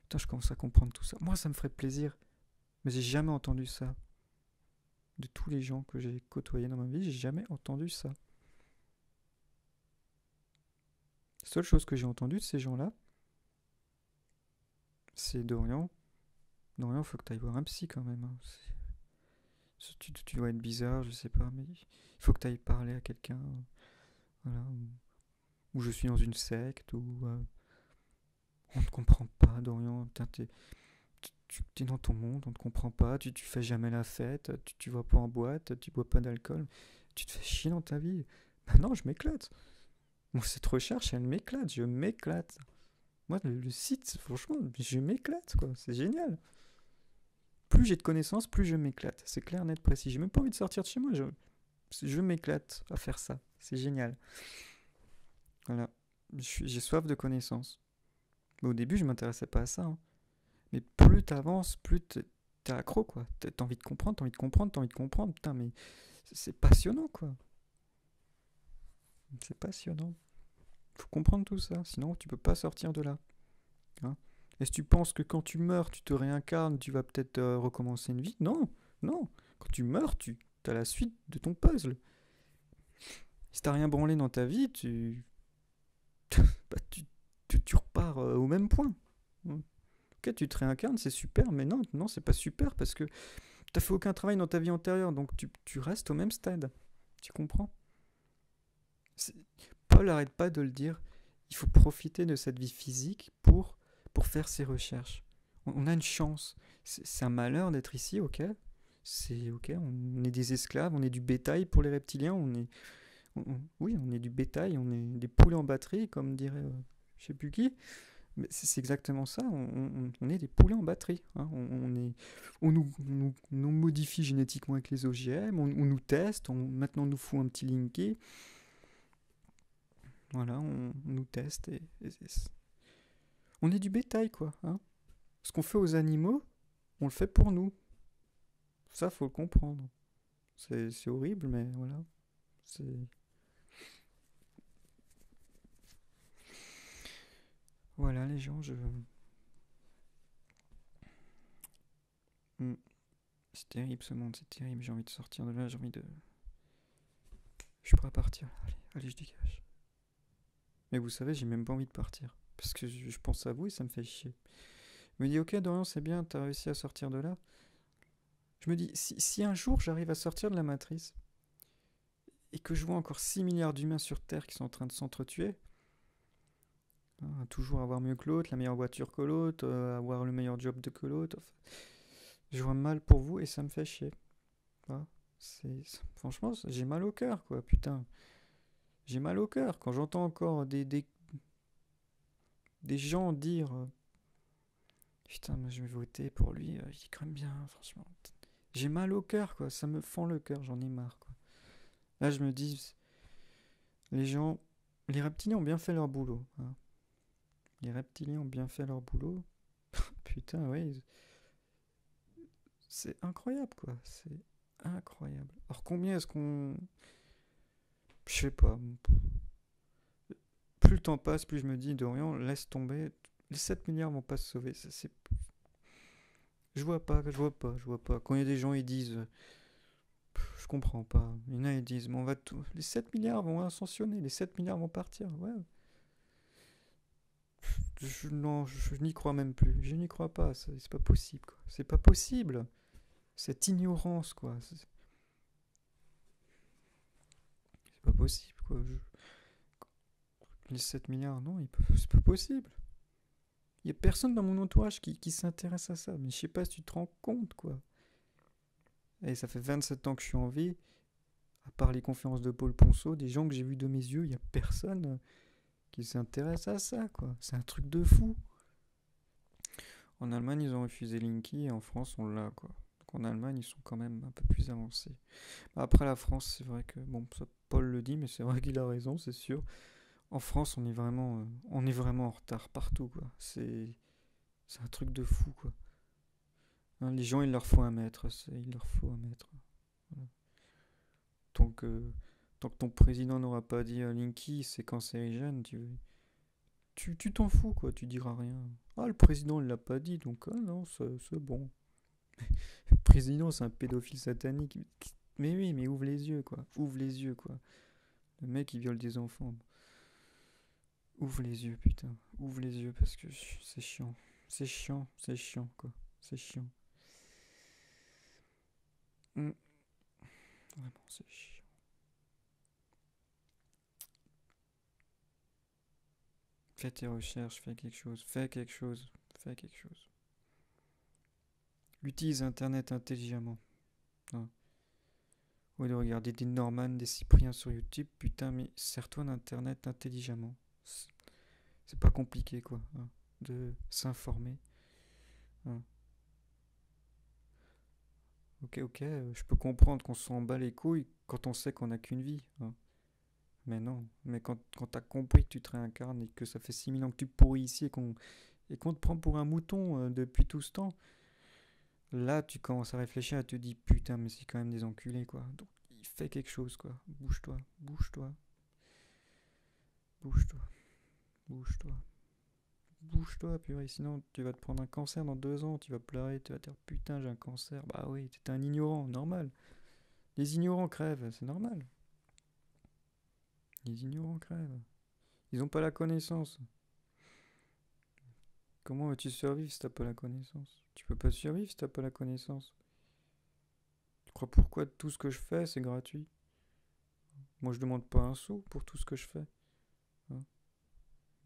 Putain, je commence à comprendre tout ça. Moi, ça me ferait plaisir, mais j'ai jamais entendu ça. De tous les gens que j'ai côtoyés dans ma vie, j'ai jamais entendu ça. La seule chose que j'ai entendue de ces gens-là, c'est Dorian. Dorian, faut que tu ailles voir un psy quand même. Hein. Tu dois être bizarre, je sais pas, mais il faut que tu ailles parler à quelqu'un. Voilà. Ou je suis dans une secte, ou on ne comprend pas, Dorian. Putain, tu es dans ton monde, on ne te comprend pas, tu fais jamais la fête, tu vas pas en boîte, tu bois pas d'alcool, tu te fais chier dans ta vie. Bah non, je m'éclate. Moi, cette recherche, elle m'éclate, je m'éclate. Moi, le site, franchement, je m'éclate, quoi. C'est génial. Plus j'ai de connaissances, plus je m'éclate. C'est clair, net, précis. J'ai même pas envie de sortir de chez moi. Je m'éclate à faire ça. C'est génial. Voilà. J'ai soif de connaissances. Mais au début, je m'intéressais pas à ça, hein. Mais plus t'avances, plus t'es accro, quoi. T'as envie de comprendre, t'as envie de comprendre, t'as envie de comprendre. Putain, mais c'est passionnant, quoi. C'est passionnant. Faut comprendre tout ça, sinon tu peux pas sortir de là. Hein. Est-ce que tu penses que quand tu meurs, tu te réincarnes, tu vas peut-être recommencer une vie? Non, non. Quand tu meurs, tu as la suite de ton puzzle. Si t'as rien branlé dans ta vie, bah, tu repars au même point. Hein. Ok, tu te réincarnes, c'est super, mais non, non, c'est pas super parce que t'as fait aucun travail dans ta vie antérieure, donc tu restes au même stade. Tu comprends? C'est- Paul arrête pas de le dire. Il faut profiter de cette vie physique pour faire ses recherches. On a une chance. C'est un malheur d'être ici, ok? C'est ok, on est des esclaves, on est du bétail pour les reptiliens, oui, on est du bétail, on est des poulets en batterie, comme dirait je sais plus qui. Mais c'est exactement ça, on est des poulets en batterie. Hein. On nous modifie génétiquement avec les OGM, on nous teste, maintenant on nous fout un petit linké. Voilà, on nous teste on est du bétail, quoi. Hein. Ce qu'on fait aux animaux, on le fait pour nous. Ça, faut le comprendre. C'est horrible, mais voilà. C'est. Voilà, les gens, je. Hmm. C'est terrible ce monde, c'est terrible. J'ai envie de sortir de là, j'ai envie de. Je suis prêt à partir. Allez, allez, je dégage. Mais vous savez, j'ai même pas envie de partir. Parce que je pense à vous et ça me fait chier. Je me dis, ok, Dorian, c'est bien, t'as réussi à sortir de là. Je me dis, si un jour j'arrive à sortir de la matrice et que je vois encore 6 milliards d'humains sur Terre qui sont en train de s'entretuer, hein, toujours avoir mieux que l'autre, la meilleure voiture que l'autre, avoir le meilleur job que l'autre, enfin, je vois mal pour vous et ça me fait chier. Voilà. Franchement, j'ai mal au cœur, quoi, putain. J'ai mal au cœur quand j'entends encore des gens dire putain, moi je vais voter pour lui, il est quand même bien, franchement. J'ai mal au cœur, quoi, ça me fend le cœur, j'en ai marre, quoi. Là, je me dis, les gens, les reptiliens ont bien fait leur boulot. Hein. Les reptiliens ont bien fait leur boulot. Putain, oui, c'est incroyable, quoi. C'est incroyable. Alors, combien est-ce qu'on. Je sais pas. Plus le temps passe, plus je me dis, Dorian, laisse tomber. Les 7 milliards vont pas se sauver. Je vois pas, je vois pas, je vois pas. Quand il y a des gens, ils disent. Je comprends pas. Il y en a, ils disent, mais on va tout. Les 7 milliards vont ascensionner, les 7 milliards vont partir. Ouais. Non, je n'y crois même plus. Je n'y crois pas. C'est pas possible, quoi. C'est pas possible. Cette ignorance, quoi. C'est pas possible, quoi. Les 7 milliards, non, c'est pas possible. Il y a personne dans mon entourage qui s'intéresse à ça. Mais je sais pas si tu te rends compte, quoi. Et ça fait 27 ans que je suis en vie. À part les conférences de Paul Ponceau, des gens que j'ai vus de mes yeux, il y a personne qui s'intéresse à ça, quoi. C'est un truc de fou. En Allemagne, ils ont refusé Linky et en France, on l'a, quoi. Donc en Allemagne, ils sont quand même un peu plus avancés. Après la France, c'est vrai que, bon, ça, Paul le dit, mais c'est vrai qu'il a raison, c'est sûr. En France, on est vraiment en retard partout, quoi. C'est un truc de fou, quoi. Hein, les gens, il leur faut un maître, il leur faut un maître. Voilà. Tant que, tant que ton président n'aura pas dit Linky, c'est cancérigène, tu t'en fous, quoi, tu diras rien. Ah, le président, il l'a pas dit, donc, ah non, c'est bon. Le président, c'est un pédophile satanique. Mais oui, mais ouvre les yeux, quoi. Ouvre les yeux, quoi. Le mec, il viole des enfants. Ouvre les yeux, putain. Ouvre les yeux parce que c'est chiant. C'est chiant, quoi. C'est chiant. Mm. Vraiment, c'est chiant. Fais tes recherches, fais quelque chose, fais quelque chose, fais quelque chose. Utilise Internet intelligemment. Hein. Au lieu de regarder des Norman, des Cypriens sur YouTube, putain, mais sers-toi d'Internet intelligemment. C'est pas compliqué, quoi, hein, de s'informer. Hein. Ok, je peux comprendre qu'on s'en bat les couilles quand on sait qu'on n'a qu'une vie. Hein. Mais non, mais quand t'as compris que tu te réincarnes et que ça fait 6000 ans que tu pourris ici et qu'on te prend pour un mouton depuis tout ce temps, là tu commences à réfléchir et te dis putain, mais c'est quand même des enculés, quoi. Donc il fait quelque chose, quoi. Bouge-toi, bouge-toi, bouge-toi, bouge-toi. Bouge-toi, purée, sinon tu vas te prendre un cancer dans 2 ans, tu vas pleurer, tu vas te dire putain j'ai un cancer. Bah oui, t'es un ignorant, normal. Les ignorants crèvent, c'est normal. Les ignorants crèvent. Ils ont pas la connaissance. Comment veux-tu survivre si t'as pas la connaissance? Tu peux pas survivre si t'as pas la connaissance. Tu crois pourquoi tout ce que je fais c'est gratuit? Moi je demande pas un sou pour tout ce que je fais. Hein.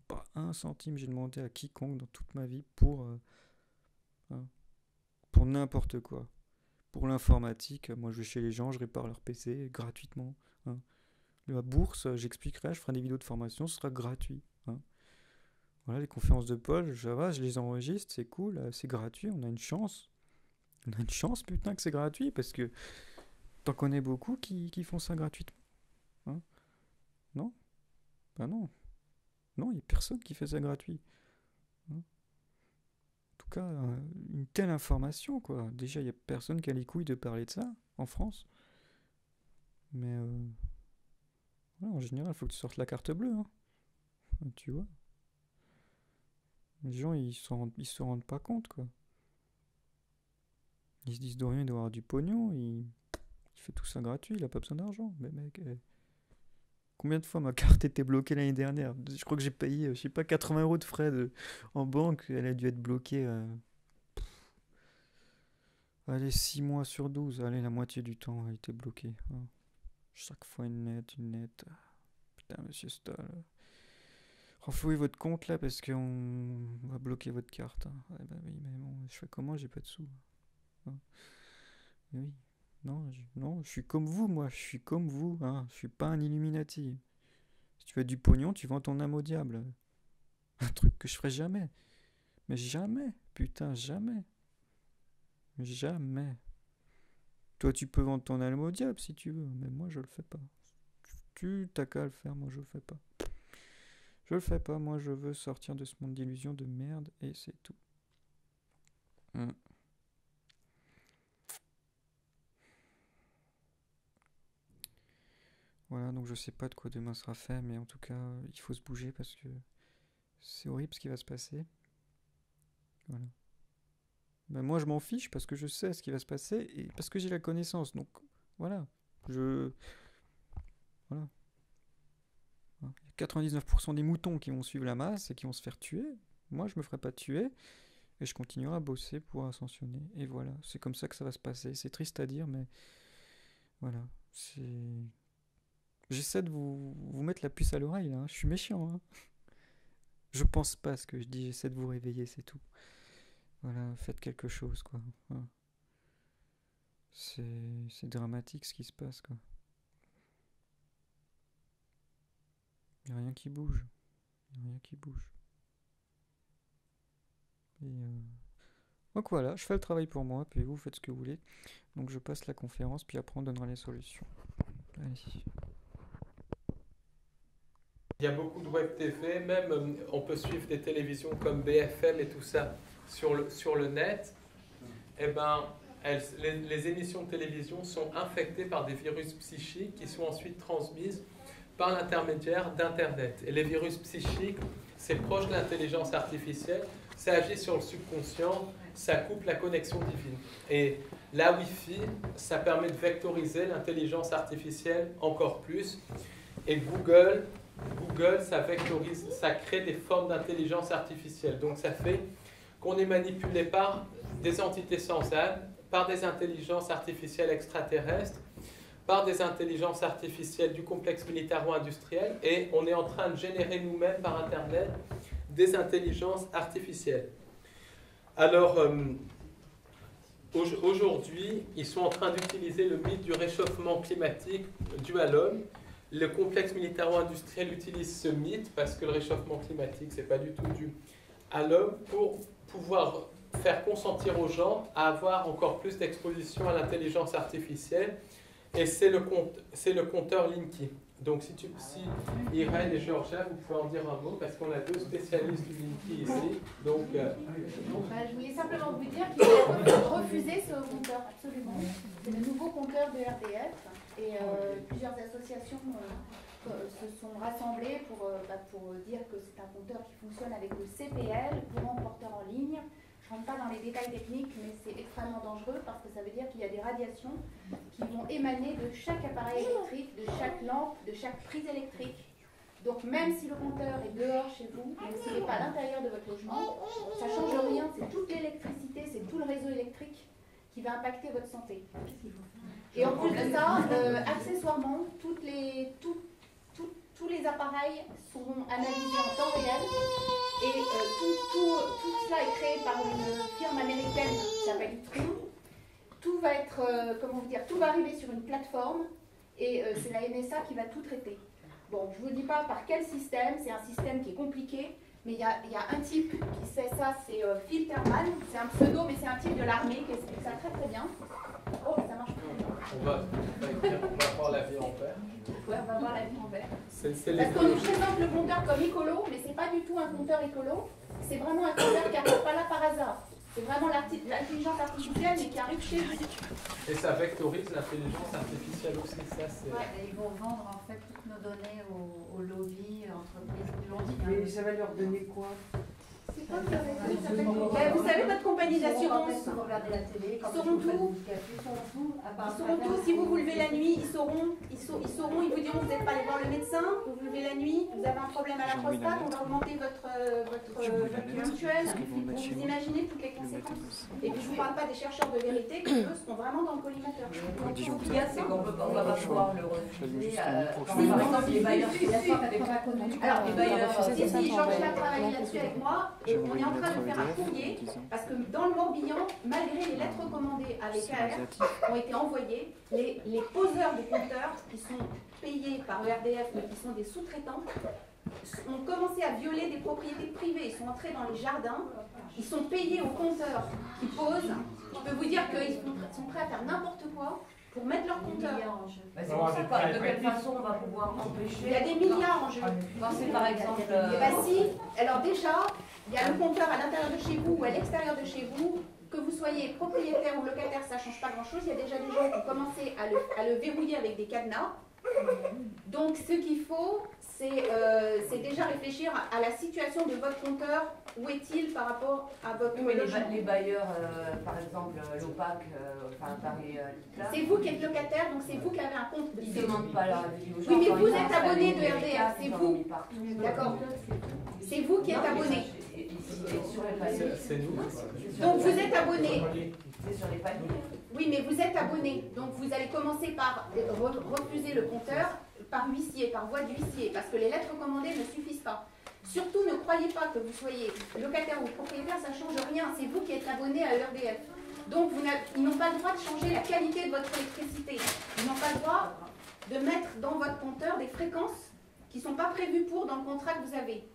Pas un centime j'ai demandé à quiconque dans toute ma vie hein, pour n'importe quoi. Pour l'informatique, moi je vais chez les gens, je répare leur PC gratuitement. Hein. La bourse, j'expliquerai, je ferai des vidéos de formation, ce sera gratuit. Hein. Voilà, les conférences de Paul, je les enregistre, c'est cool, c'est gratuit, on a une chance. On a une chance, putain, que c'est gratuit, parce que t'en connais beaucoup qui font ça gratuitement. Hein. Non? Bah non. Non, il n'y a personne qui fait ça gratuit. Hein. En tout cas, une telle information, quoi. Déjà, il n'y a personne qui a les couilles de parler de ça en France. Mais ouais, en général, il faut que tu sortes la carte bleue. Hein. Tu vois? Les gens, ils se rendent pas compte, quoi. Ils se disent de rien, il doit avoir du pognon, il fait tout ça gratuit, il a pas besoin d'argent. Mais mec, combien de fois ma carte était bloquée l'année dernière? Je crois que j'ai payé, je sais pas, 80 euros de frais en banque, elle a dû être bloquée, allez, 6 mois sur 12, allez, la moitié du temps, elle était bloquée. Hein. Chaque fois une nette. Putain, monsieur Stoll. Renflouez votre compte là parce qu'on va bloquer votre carte. Hein. Ouais, bah oui, mais bon, je fais comment? J'ai pas de sous. Hein. Oui. Non, je suis comme vous, moi. Je suis comme vous. Hein. Je suis pas un Illuminati. Si tu veux du pognon, tu vends ton âme au diable. Un truc que je ferai jamais. Mais jamais. Putain, jamais. Jamais. Toi, tu peux vendre ton âme au diable si tu veux. Mais moi, je le fais pas. Tu t'as qu'à le faire. Moi, je le fais pas. Je le fais pas. Moi, je veux sortir de ce monde d'illusions de merde. Et c'est tout. Hum. Voilà, donc je sais pas de quoi demain sera fait, mais en tout cas, il faut se bouger parce que c'est horrible ce qui va se passer. Voilà. Ben moi, je m'en fiche parce que je sais ce qui va se passer et parce que j'ai la connaissance. Donc, voilà. Je. Voilà. Hein. Il y a 99% des moutons qui vont suivre la masse et qui vont se faire tuer. Moi, je me ferai pas tuer et je continuerai à bosser pour ascensionner. Et voilà. C'est comme ça que ça va se passer. C'est triste à dire, mais voilà. C'est. J'essaie de vous mettre la puce à l'oreille, là. Hein. Je suis méchant, hein. Je pense pas à ce que je dis, j'essaie de vous réveiller, c'est tout. Voilà, faites quelque chose, quoi. Hein. C'est dramatique ce qui se passe, quoi. Il n'y a rien qui bouge. Il n'y a rien qui bouge. Et donc voilà, je fais le travail pour moi, puis vous faites ce que vous voulez. Donc je passe la conférence, puis après on donnera les solutions. Allez. Il y a beaucoup de web TV, même on peut suivre des télévisions comme BFM et tout ça sur le net. Eh ben, les émissions de télévision sont infectées par des virus psychiques qui sont ensuite transmises par l'intermédiaire d'Internet. Et les virus psychiques, c'est proche de l'intelligence artificielle, ça agit sur le subconscient, ça coupe la connexion divine. Et la Wi-Fi, ça permet de vectoriser l'intelligence artificielle encore plus. Et Google, ça vectorise, ça crée des formes d'intelligence artificielle. Donc ça fait qu'on est manipulé par des entités sans âme, par des intelligences artificielles extraterrestres, par des intelligences artificielles du complexe militaro-industriel, et on est en train de générer nous-mêmes par Internet des intelligences artificielles. Alors, aujourd'hui, ils sont en train d'utiliser le mythe du réchauffement climatique dû à l'homme. Le complexe militaro-industriel utilise ce mythe parce que le réchauffement climatique, c'est pas du tout dû à l'homme, pour pouvoir faire consentir aux gens à avoir encore plus d'exposition à l'intelligence artificielle. Et c'est le compteur Linky. Donc si Irène et Georgia, vous pouvez en dire un mot, parce qu'on a deux spécialistes du Linky ici. Donc, je voulais simplement vous dire qu'il a refusé ce compteur, absolument. C'est le nouveau compteur de RDF. Et plusieurs associations se sont rassemblées pour dire que c'est un compteur qui fonctionne avec le CPL, courant porteur en ligne. Je ne rentre pas dans les détails techniques, mais c'est extrêmement dangereux parce que ça veut dire qu'il y a des radiations qui vont émaner de chaque appareil électrique, de chaque lampe, de chaque prise électrique. Donc même si le compteur est dehors chez vous, même s'il n'est pas à l'intérieur de votre logement, ça ne change rien, c'est toute l'électricité, c'est tout le réseau électrique qui va impacter votre santé. Et en plus de ça, accessoirement, tous les appareils seront analysés en temps réel et tout cela est créé par une firme américaine qui s'appelle Tron. Tout va être, tout va arriver sur une plateforme et c'est la NSA qui va tout traiter. Bon, je ne vous dis pas par quel système, c'est un système qui est compliqué, mais il y a un type qui sait ça, c'est Phil Terman, c'est un pseudo, mais c'est un type de l'armée qui explique ça très très bien. Oh, ça marche pas. On va voir la vie en vert. Ouais, on va voir la vie en vert. Parce qu'on nous présente le compteur comme écolo, mais c'est pas du tout un compteur écolo, c'est vraiment un compteur qui n'arrive pas là par hasard. C'est vraiment l'intelligence artificielle, mais qui arrive chez vous. Et ça vectorise l'intelligence artificielle aussi, ça c'est... Ouais, et ils vont vendre en fait toutes nos données aux lobbies, entreprises qui l'ont dit. Mais ça va leur donner quoi? Vous savez, votre compagnie d'assurance, Vous regardez la télé, quand sauront tout. Ils sauront tout. Ils sauront tout. Si vous vous levez la nuit, ils sauront, ils vous diront vous n'êtes pas allé voir le médecin, vous vous levez la nuit, vous avez un problème à la prostate, on va augmenter votre mutuelle. Vous imaginez toutes les conséquences. Et puis je ne vous parle pas des chercheurs de vérité qui eux seront vraiment dans le collimateur. Ce qu'il y a, c'est qu'on ne va pas pouvoir le refuser. Par exemple, les bailleurs alors, les bailleurs, si Georges a travaillé là-dessus avec moi, on est en train de faire un courrier, parce que dans le Morbihan, malgré les lettres recommandées à l'EKR, ont été envoyées, les poseurs de compteurs, qui sont payés par le RDF, mais qui sont des sous-traitants, ont commencé à violer des propriétés privées. Ils sont entrés dans les jardins, ils sont payés aux compteurs qui posent. Je peux vous dire qu'ils sont prêts à faire n'importe quoi pour mettre leur compteur. C'est pour ça, de quelle façon on va pouvoir empêcher. Il y a des milliards en jeu. Quand c'est par exemple. Alors déjà, il y a le compteur à l'intérieur de chez vous ou à l'extérieur de chez vous. Que vous soyez propriétaire ou locataire, ça ne change pas grand-chose. Il y a déjà des gens qui ont commencé à le verrouiller avec des cadenas. Donc ce qu'il faut, c'est déjà réfléchir à la situation de votre compteur. Où est-il par rapport à votre logement? Les bailleurs, par exemple, l'OPAC, Paris. C'est vous qui êtes locataire, donc c'est vous qui avez un compte. Ils ne demandent pas leur avis aux gens. Oui, mais vous êtes abonné de RDF, c'est vous. D'accord. C'est vous qui êtes abonné. C'est nous. Donc vous êtes abonné. C'est sur les paliers. Oui, mais vous êtes abonné. Donc vous allez commencer par refuser le compteur par huissier, par voie d'huissier, parce que les lettres recommandées ne suffisent pas. Surtout, ne croyez pas que vous soyez locataire ou propriétaire, ça ne change rien. C'est vous qui êtes abonné à ERDF. Donc ils n'ont pas le droit de changer la qualité de votre électricité. Ils n'ont pas le droit de mettre dans votre compteur des fréquences qui ne sont pas prévues dans le contrat que vous avez.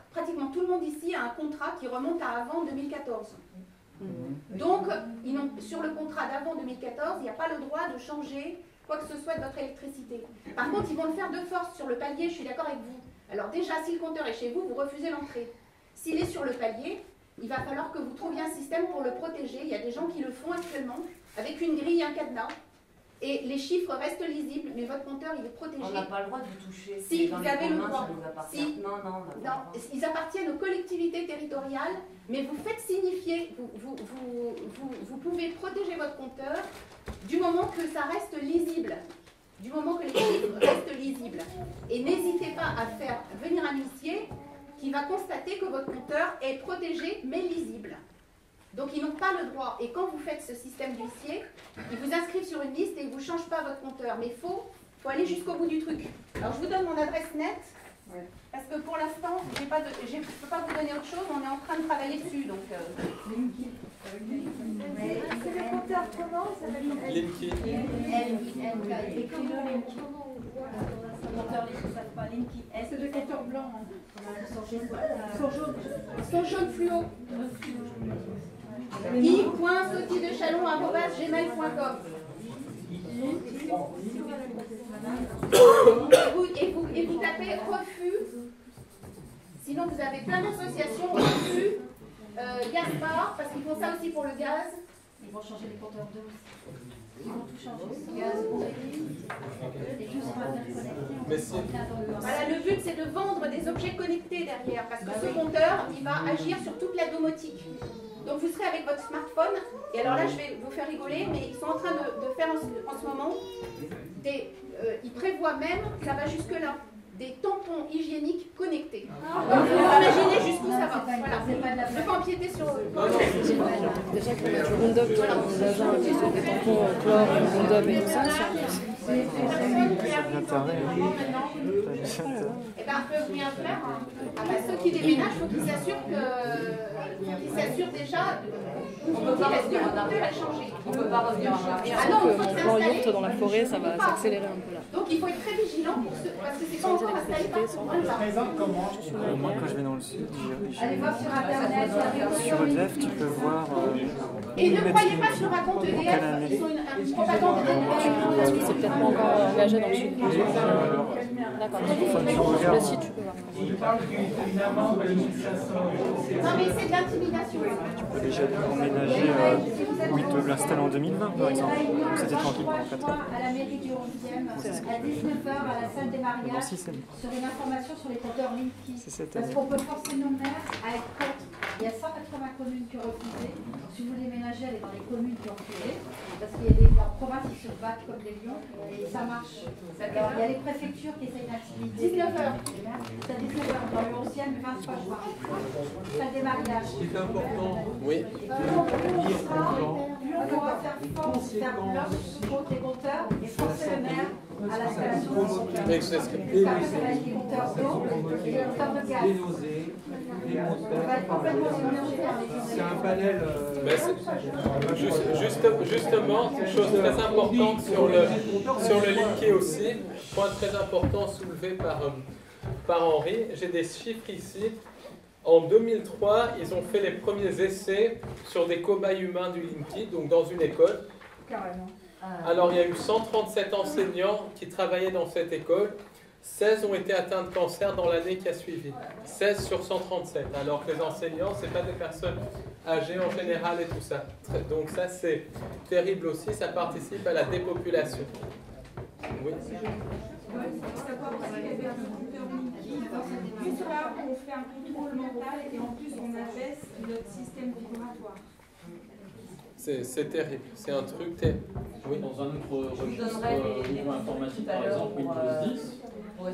Pratiquement tout le monde ici a un contrat qui remonte à avant 2014. Donc, sur le contrat d'avant 2014, il n'y a pas le droit de changer quoi que ce soit de votre électricité. Par contre, ils vont le faire de force sur le palier, je suis d'accord avec vous. Alors déjà, si le compteur est chez vous, vous refusez l'entrée. S'il est sur le palier, il va falloir que vous trouviez un système pour le protéger. Il y a des gens qui le font actuellement, avec une grille et un cadenas. Et les chiffres restent lisibles, mais votre compteur, il est protégé. On n'a pas le droit de vous toucher. Si, vous avez le droit. Si. Non, ils appartiennent aux collectivités territoriales, mais vous faites signifier, vous pouvez protéger votre compteur du moment que ça reste lisible. Du moment que les chiffres restent lisibles. Et n'hésitez pas à faire venir un huissier qui va constater que votre compteur est protégé mais lisible. Donc ils n'ont pas le droit. Et quand vous faites ce système d'huissier, ils vous inscrivent sur une liste et ils ne vous changent pas votre compteur. Mais il faut aller jusqu'au bout du truc. Alors je vous donne mon adresse nette, parce que pour l'instant, je ne peux pas vous donner autre chose, on est en train de travailler dessus. Donc, Mais c'est le compteur comment? Ça s'appelle Linky. C'est de compteur blanc. Ils sont jaunes fluo. i.sautidechalon@gmail.com. Et vous tapez refus. Sinon, vous avez plein d'associations, refus, Gaspard, parce qu'ils font ça aussi pour le gaz. Ils vont changer les compteurs d'eau aussi. Ils vont tout changer. Gaz, et tout sera interconnecté. Voilà, le but c'est de vendre des objets connectés derrière, parce que ce compteur, il va agir sur toute la domotique. Donc vous serez avec votre smartphone, et alors là je vais vous faire rigoler, mais ils sont en train de faire en ce moment ils prévoient même, ça va jusque là, des tampons hygiéniques connectés. Donc vous imaginez jusqu'où ça va. Voilà. Je ne peux pas empiéter sur eux. Déjà qu'on a du Roundup dans l'agent qui fait des tampons chlore, Roundup et tout ça. Eh bien, peuvent rien faire. Ceux qui déménagent, il faut qu'ils s'assurent déjà que le compteur est changé. On ne peut pas revenir en arrière. Ah non, il faut En yacht dans la forêt, ça va s'accélérer un peu là. Donc il faut être très vigilant parce que c'est pas encore installé partout. Moi, quand je vais dans le sud, Allez voir sur Internet. sur EDF, tu peux voir. Et ne croyez pas ce que raconte EDF, ils sont une propagande. Parce que c'est peut-être pas encore engagé dans le sud. D'accord. Sur le site, tu peux voir. Non mais c'est de l'intimidation. Tu peux déjà emménager où ils te l'installent en 2020, par exemple. C'était tranquille pendant 4 ans. À la mairie du 11e, à 19h, à la salle des mariages, Si, c'est sur une information sur les compteurs Linky. C'est cette Parce année. qu'on peut forcer nos maires à être contre. Il y a 180 communes qui ont refusé. Si vous voulez déménager, allez dans les communes qui ont refusé. Parce qu'il y a des provinces qui se battent comme des lions et ça marche. Alors, il y a les préfectures qui essayent d'intimider. 19h. C'est à 19h dans le 11e, le 23 juin. Salle des mariages. C'est important. Oui. On va faire force, faire bloc contre les compteurs et forcer le maire à l'installation des compteurs. Mais c'est ce que- Parce qu'après, ça va être des compteurs d'eau et des compteurs de gaz. On va être complètement submergé par les compteurs. C'est un panel. Mais justement, une chose très importante sur le Linky aussi, point très important soulevé par Henri, j'ai des chiffres ici. En 2003, ils ont fait les premiers essais sur des cobayes humains du Linky, donc dans une école. Carrément. Alors il y a eu 137 enseignants qui travaillaient dans cette école. 16 ont été atteints de cancer dans l'année qui a suivi. 16 sur 137. Alors que les enseignants, ce n'est pas des personnes âgées en général et tout ça. Donc ça, c'est terrible aussi. Ça participe à la dépopulation. Oui. Juste là, on fait un contrôle mental et en plus on abaisse notre système vibratoire. C'est terrible. C'est un truc Oui. Dans un autre registre niveau informatique, par exemple Windows 10, il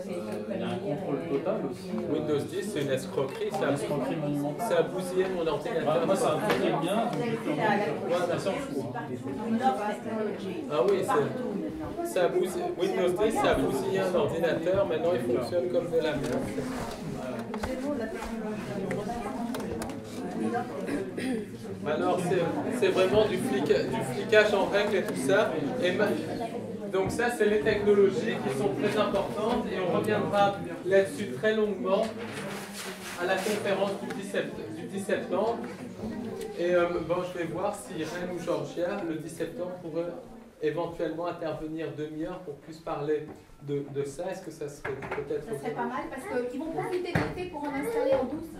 y a un contrôle total aussi. Windows 10, c'est une escroquerie. C'est une escroquerie monumentale. Ça a bousillé mon ordinateur. Moi, ça a très bien. Moi, ça s'en fout. Ah oui, ça a bousillé. Windows 10, ça a bousillé un ordinateur. Maintenant, il fonctionne comme de la merde. Alors, c'est vraiment du flicage en règle et tout ça. Donc ça, c'est les technologies qui sont très importantes et on reviendra là-dessus très longuement à la conférence du 10 septembre. Et bon, je vais voir si Irène ou Georgia, le 10 septembre, pourraient éventuellement intervenir demi-heure pour plus parler de ça. Est-ce que ça serait peut-être... Ça serait pas mal parce qu'ils vont profiter de l'été pour en installer en douce.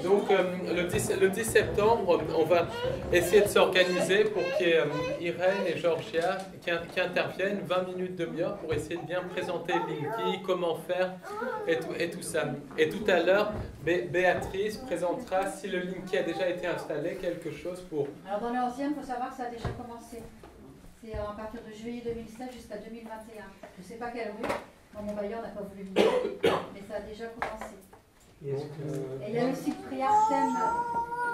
Donc, le 10 septembre, on va essayer de s'organiser pour qu'il y ait Irène et Georgia qui interviennent 20 minutes, demi-heure pour essayer de bien présenter Linky, comment faire et tout ça. Et tout à l'heure, Béatrice présentera, si le Linky a déjà été installé, quelque chose pour... Alors dans le 11e, il faut savoir que ça a déjà commencé. C'est à partir de juillet 2016 jusqu'à 2021. Je ne sais pas quelle rue. Mon bailleur n'a pas voulu me dire, mais ça a déjà commencé. Et il y a le site Priartem,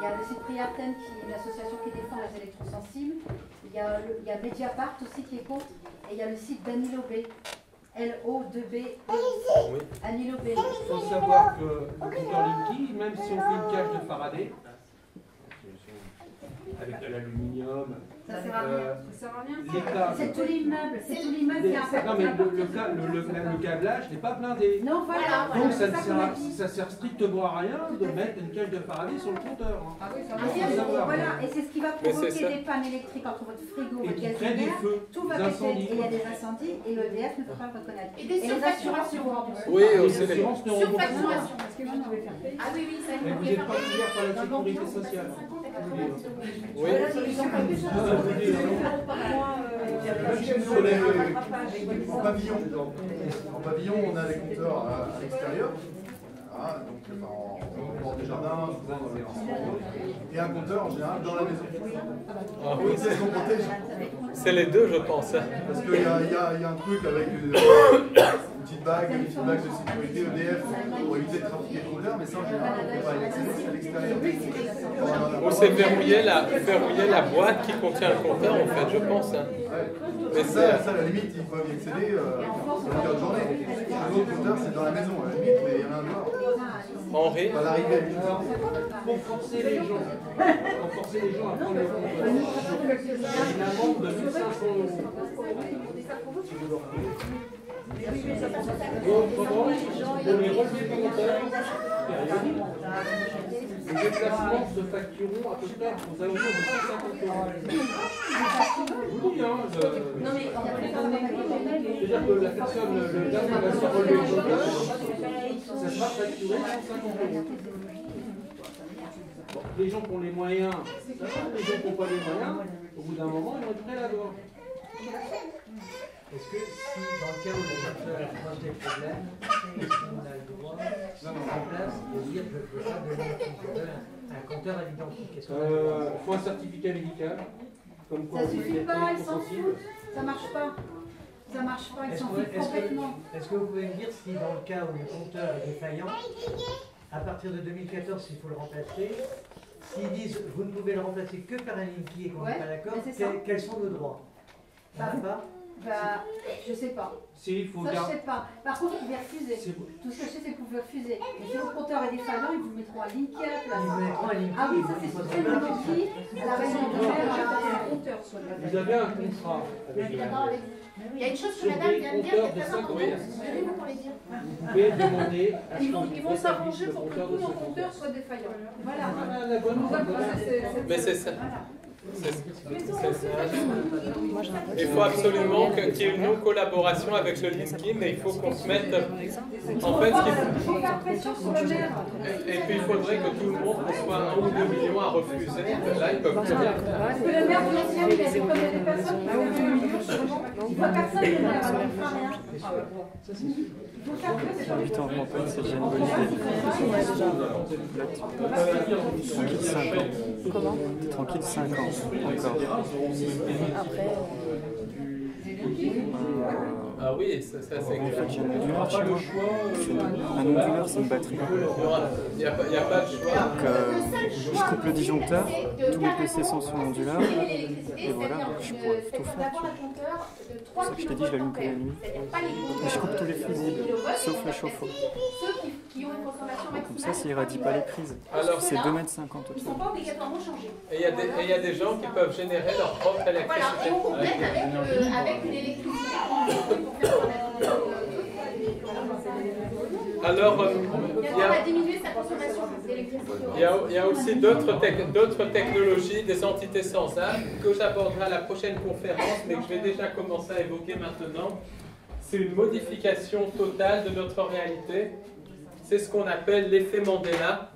il y a le site Priartem qui est une association qui défend les électrosensibles. Il y a Mediapart aussi qui est contre. Et il y a le site d'Anilo B. LO2B. Anilo B. Il faut savoir que le compteur Linky, même si on fait une cage de Faraday, avec de l'aluminium, ça sert à rien. l'État. C'est tout l'immeuble. C'est tout l'immeuble qui a un Non, mais le câblage n'est pas blindé. Non, voilà. Donc ça sert strictement à rien de mettre une cage de Faraday sur le compteur. Ah oui, ça va. Voilà, et c'est ce qui va provoquer des pannes électriques entre votre frigo et votre gazinière. Tout va péter et il y a des incendies et l'EDF ne peut pas le reconnaître. Et des surfacturations. Oui, aussi les surfacturation. Ah oui, oui, ça mais vous n'êtes pas couvert par la sécurité sociale. Oui. En pavillon, on a les compteurs à l'extérieur, donc en bord des jardins, souvent dans les restaurants, et un compteur en général dans la maison. Ah oui, c'est ce qu'on protège. C'est les deux, je pense. Parce qu'il y a un truc avec une petite bague de sécurité EDF pour éviter de trafiquer le compteur, mais ça en général, on ne peut pas y accéder, c'est à l'extérieur. Ou c'est verrouiller la boîte qui contient le compteur, en fait, je pense. Mais ça, à la limite, ils peuvent y accéder sur longueur de journée. L'autre compteur, c'est dans la maison, à la limite, mais il y en a un dehors. Henri, à l'arrivée. Pour forcer les gens à prendre le compteur, il y a une amende de 1 500 €. Autrement, pour les relevés de compteur périodiques, les déplacements se factureront à peu près aux alentours de 150 €. Oui, hein, c'est-à-dire que la personne, le gars qui va se relever le compteur, ça sera facturé 150 €. Bon, les gens qui ont les moyens, ça va, les gens qui n'ont pas les moyens, au bout d'un moment, ils vont être prêts là-dedans. Est-ce que si, dans le cas où le compteur pose des problèmes, est-ce qu'on a le droit, en place, de dire que je ne peux pas donner un compteur à l'identique? Il faut un certificat médical. Comme quoi ça suffit pas, ils s'en foutent. Ça marche pas. Ça marche pas, ils s'en foutent complètement. Est-ce que vous pouvez me dire si, dans le cas où le compteur est défaillant, à partir de 2014, il faut le remplacer? S'ils disent vous ne pouvez le remplacer que par un Linky et qu'on n'est pas d'accord, quels sont nos droits? Je sais pas. Si, il faut ça, je sais pas. Par contre, vous pouvez refuser. Tout ce que je sais, c'est que vous pouvez refuser. Mais si votre compteur est défaillant, ils vous mettront un Linky à la place. Ils vous mettront un Linky. Ah oui, ça c'est sûr. Le Linky, à la raison de faire un compteur. Vous avez un contrat avec la. Il y a une chose que madame vient de dire, qui est très importante. Donnez-vous pour les dire. Vous pouvez demander à ce Ils vont s'arranger pour que tous nos compteurs soient défaillants. Voilà. Mais c'est ça. Il faut absolument qu'il y ait une collaboration avec le Linky, mais il faut qu'on se mette. En fait, et puis il faudrait que tout le monde reçoive 1 ou 2 millions à refuser. Là, ils peuvent très bien. Parce que le maire de l'ancien, il a dit comme il y a des personnes qui font 2 millions sur le moment. Il ne faut personne le maire, alors il ne fera rien. J'invite en campagne, c'est déjà une bonne idée. Tranquille 5 ans. Comment? Tranquille 5 ans encore. Après. Ah oui, ça c'est En fait, j'ai un onduleur chez moi. Un onduleur, c'est une batterie. Il n'y a pas de choix. Donc, je coupe le disjoncteur, tous mes PC sont sur l'onduleur, et voilà, je pourrais tout faire. C'est pour ça que je t'ai dit, je l'allume que la nuit. Et je coupe tous les fusibles, sauf le chauffe-eau. Comme ça, ça irradie pas les prises. C'est 2,50 m Ils ne sont autour. pas obligatoirement changés. Et il y a des gens qui peuvent générer leur propre Voilà, électricité. et on complète avec une électricité pour faire Alors, on a diminué sa consommation d'électricité. il y a aussi d'autres technologies, des entités sensables que j'aborderai à la prochaine conférence, mais que je vais déjà commencer à évoquer maintenant. C'est une modification totale de notre réalité. C'est ce qu'on appelle l'effet Mandela.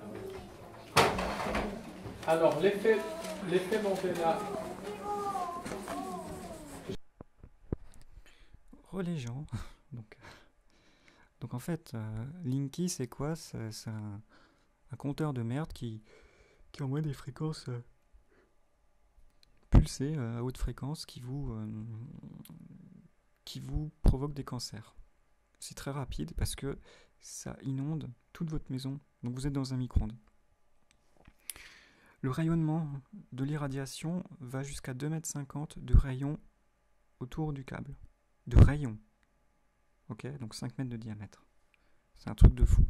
Alors, l'effet Mandela. Les gens. Donc en fait, Linky, c'est quoi? C'est un compteur de merde qui envoie des fréquences pulsées à haute fréquence qui vous provoquent des cancers. C'est très rapide parce que ça inonde toute votre maison. Donc vous êtes dans un micro-ondes. Le rayonnement de l'irradiation va jusqu'à 2,50 m de rayon autour du câble. De rayon. Ok, donc 5 mètres de diamètre. C'est un truc de fou.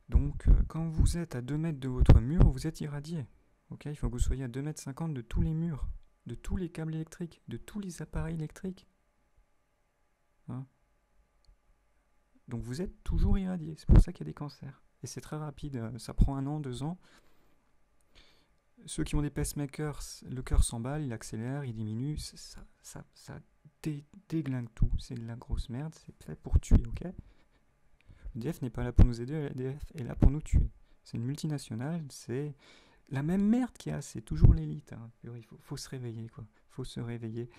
Donc, quand vous êtes à 2 mètres de votre mur, vous êtes irradié. Ok, il faut que vous soyez à 2,50 m de tous les murs, de tous les câbles électriques, de tous les appareils électriques. Hein? Donc vous êtes toujours irradié. C'est pour ça qu'il y a des cancers. Et c'est très rapide. Ça prend 1 an, 2 ans. Ceux qui ont des pacemakers, le cœur s'emballe, il accélère, il diminue. Ça déglingue tout. C'est de la grosse merde. C'est fait pour tuer, ok? EDF n'est pas là pour nous aider, EDF est là pour nous tuer. C'est une multinationale, c'est la même merde qu'il y a, c'est toujours l'élite. Hein. Il faut se réveiller, quoi. Faut se réveiller.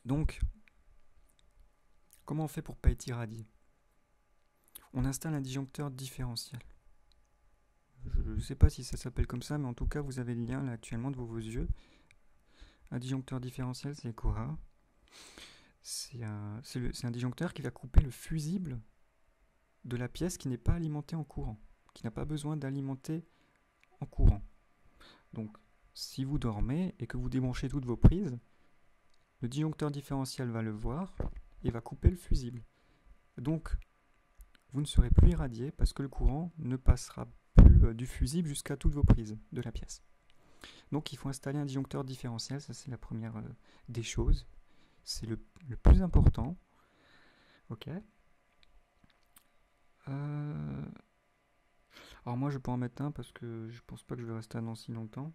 Donc, comment on fait pour pas être irradié? On installe un disjoncteur différentiel. Je ne sais pas si ça s'appelle comme ça, mais en tout cas, vous avez le lien là actuellement devant vos yeux. Un disjoncteur différentiel, c'est quoi? C'est un disjoncteur qui va couper le fusible de la pièce qui n'est pas alimentée en courant, qui n'a pas besoin d'alimenter en courant. Donc, si vous dormez et que vous débranchez toutes vos prises, le disjoncteur différentiel va le voir et va couper le fusible. Donc, vous ne serez plus irradié parce que le courant ne passera plus du fusible jusqu'à toutes vos prises de la pièce. Donc, il faut installer un disjoncteur différentiel, ça c'est la première des choses. C'est le plus important. Ok. Alors moi je peux en mettre un parce que je pense pas que je vais rester à Nancy longtemps.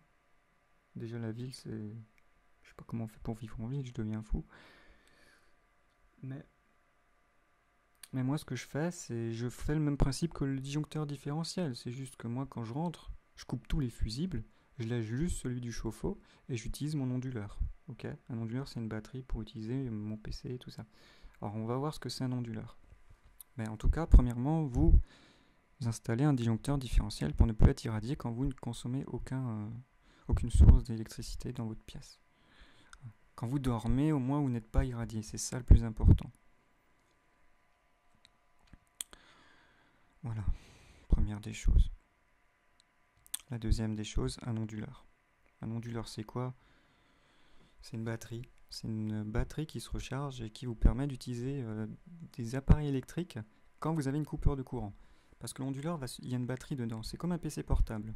Déjà la ville c'est... Je sais pas comment on fait pour vivre en ville, je deviens fou. Mais moi ce que je fais, c'est je fais le même principe que le disjoncteur différentiel. C'est juste que moi quand je rentre, je coupe tous les fusibles, je lèche juste celui du chauffe-eau et j'utilise mon onduleur. Ok, un onduleur c'est une batterie pour utiliser mon PC et tout ça. Alors on va voir ce que c'est un onduleur. Mais en tout cas, premièrement, vous installez un disjoncteur différentiel pour ne plus être irradié quand vous ne consommez aucune source d'électricité dans votre pièce. Quand vous dormez, au moins vous n'êtes pas irradié, c'est ça le plus important. Voilà, première des choses. La deuxième des choses, un onduleur. Un onduleur c'est quoi? C'est une batterie. C'est une batterie qui se recharge et qui vous permet d'utiliser des appareils électriques quand vous avez une coupure de courant. Parce que l'onduleur, il y a une batterie dedans. C'est comme un PC portable.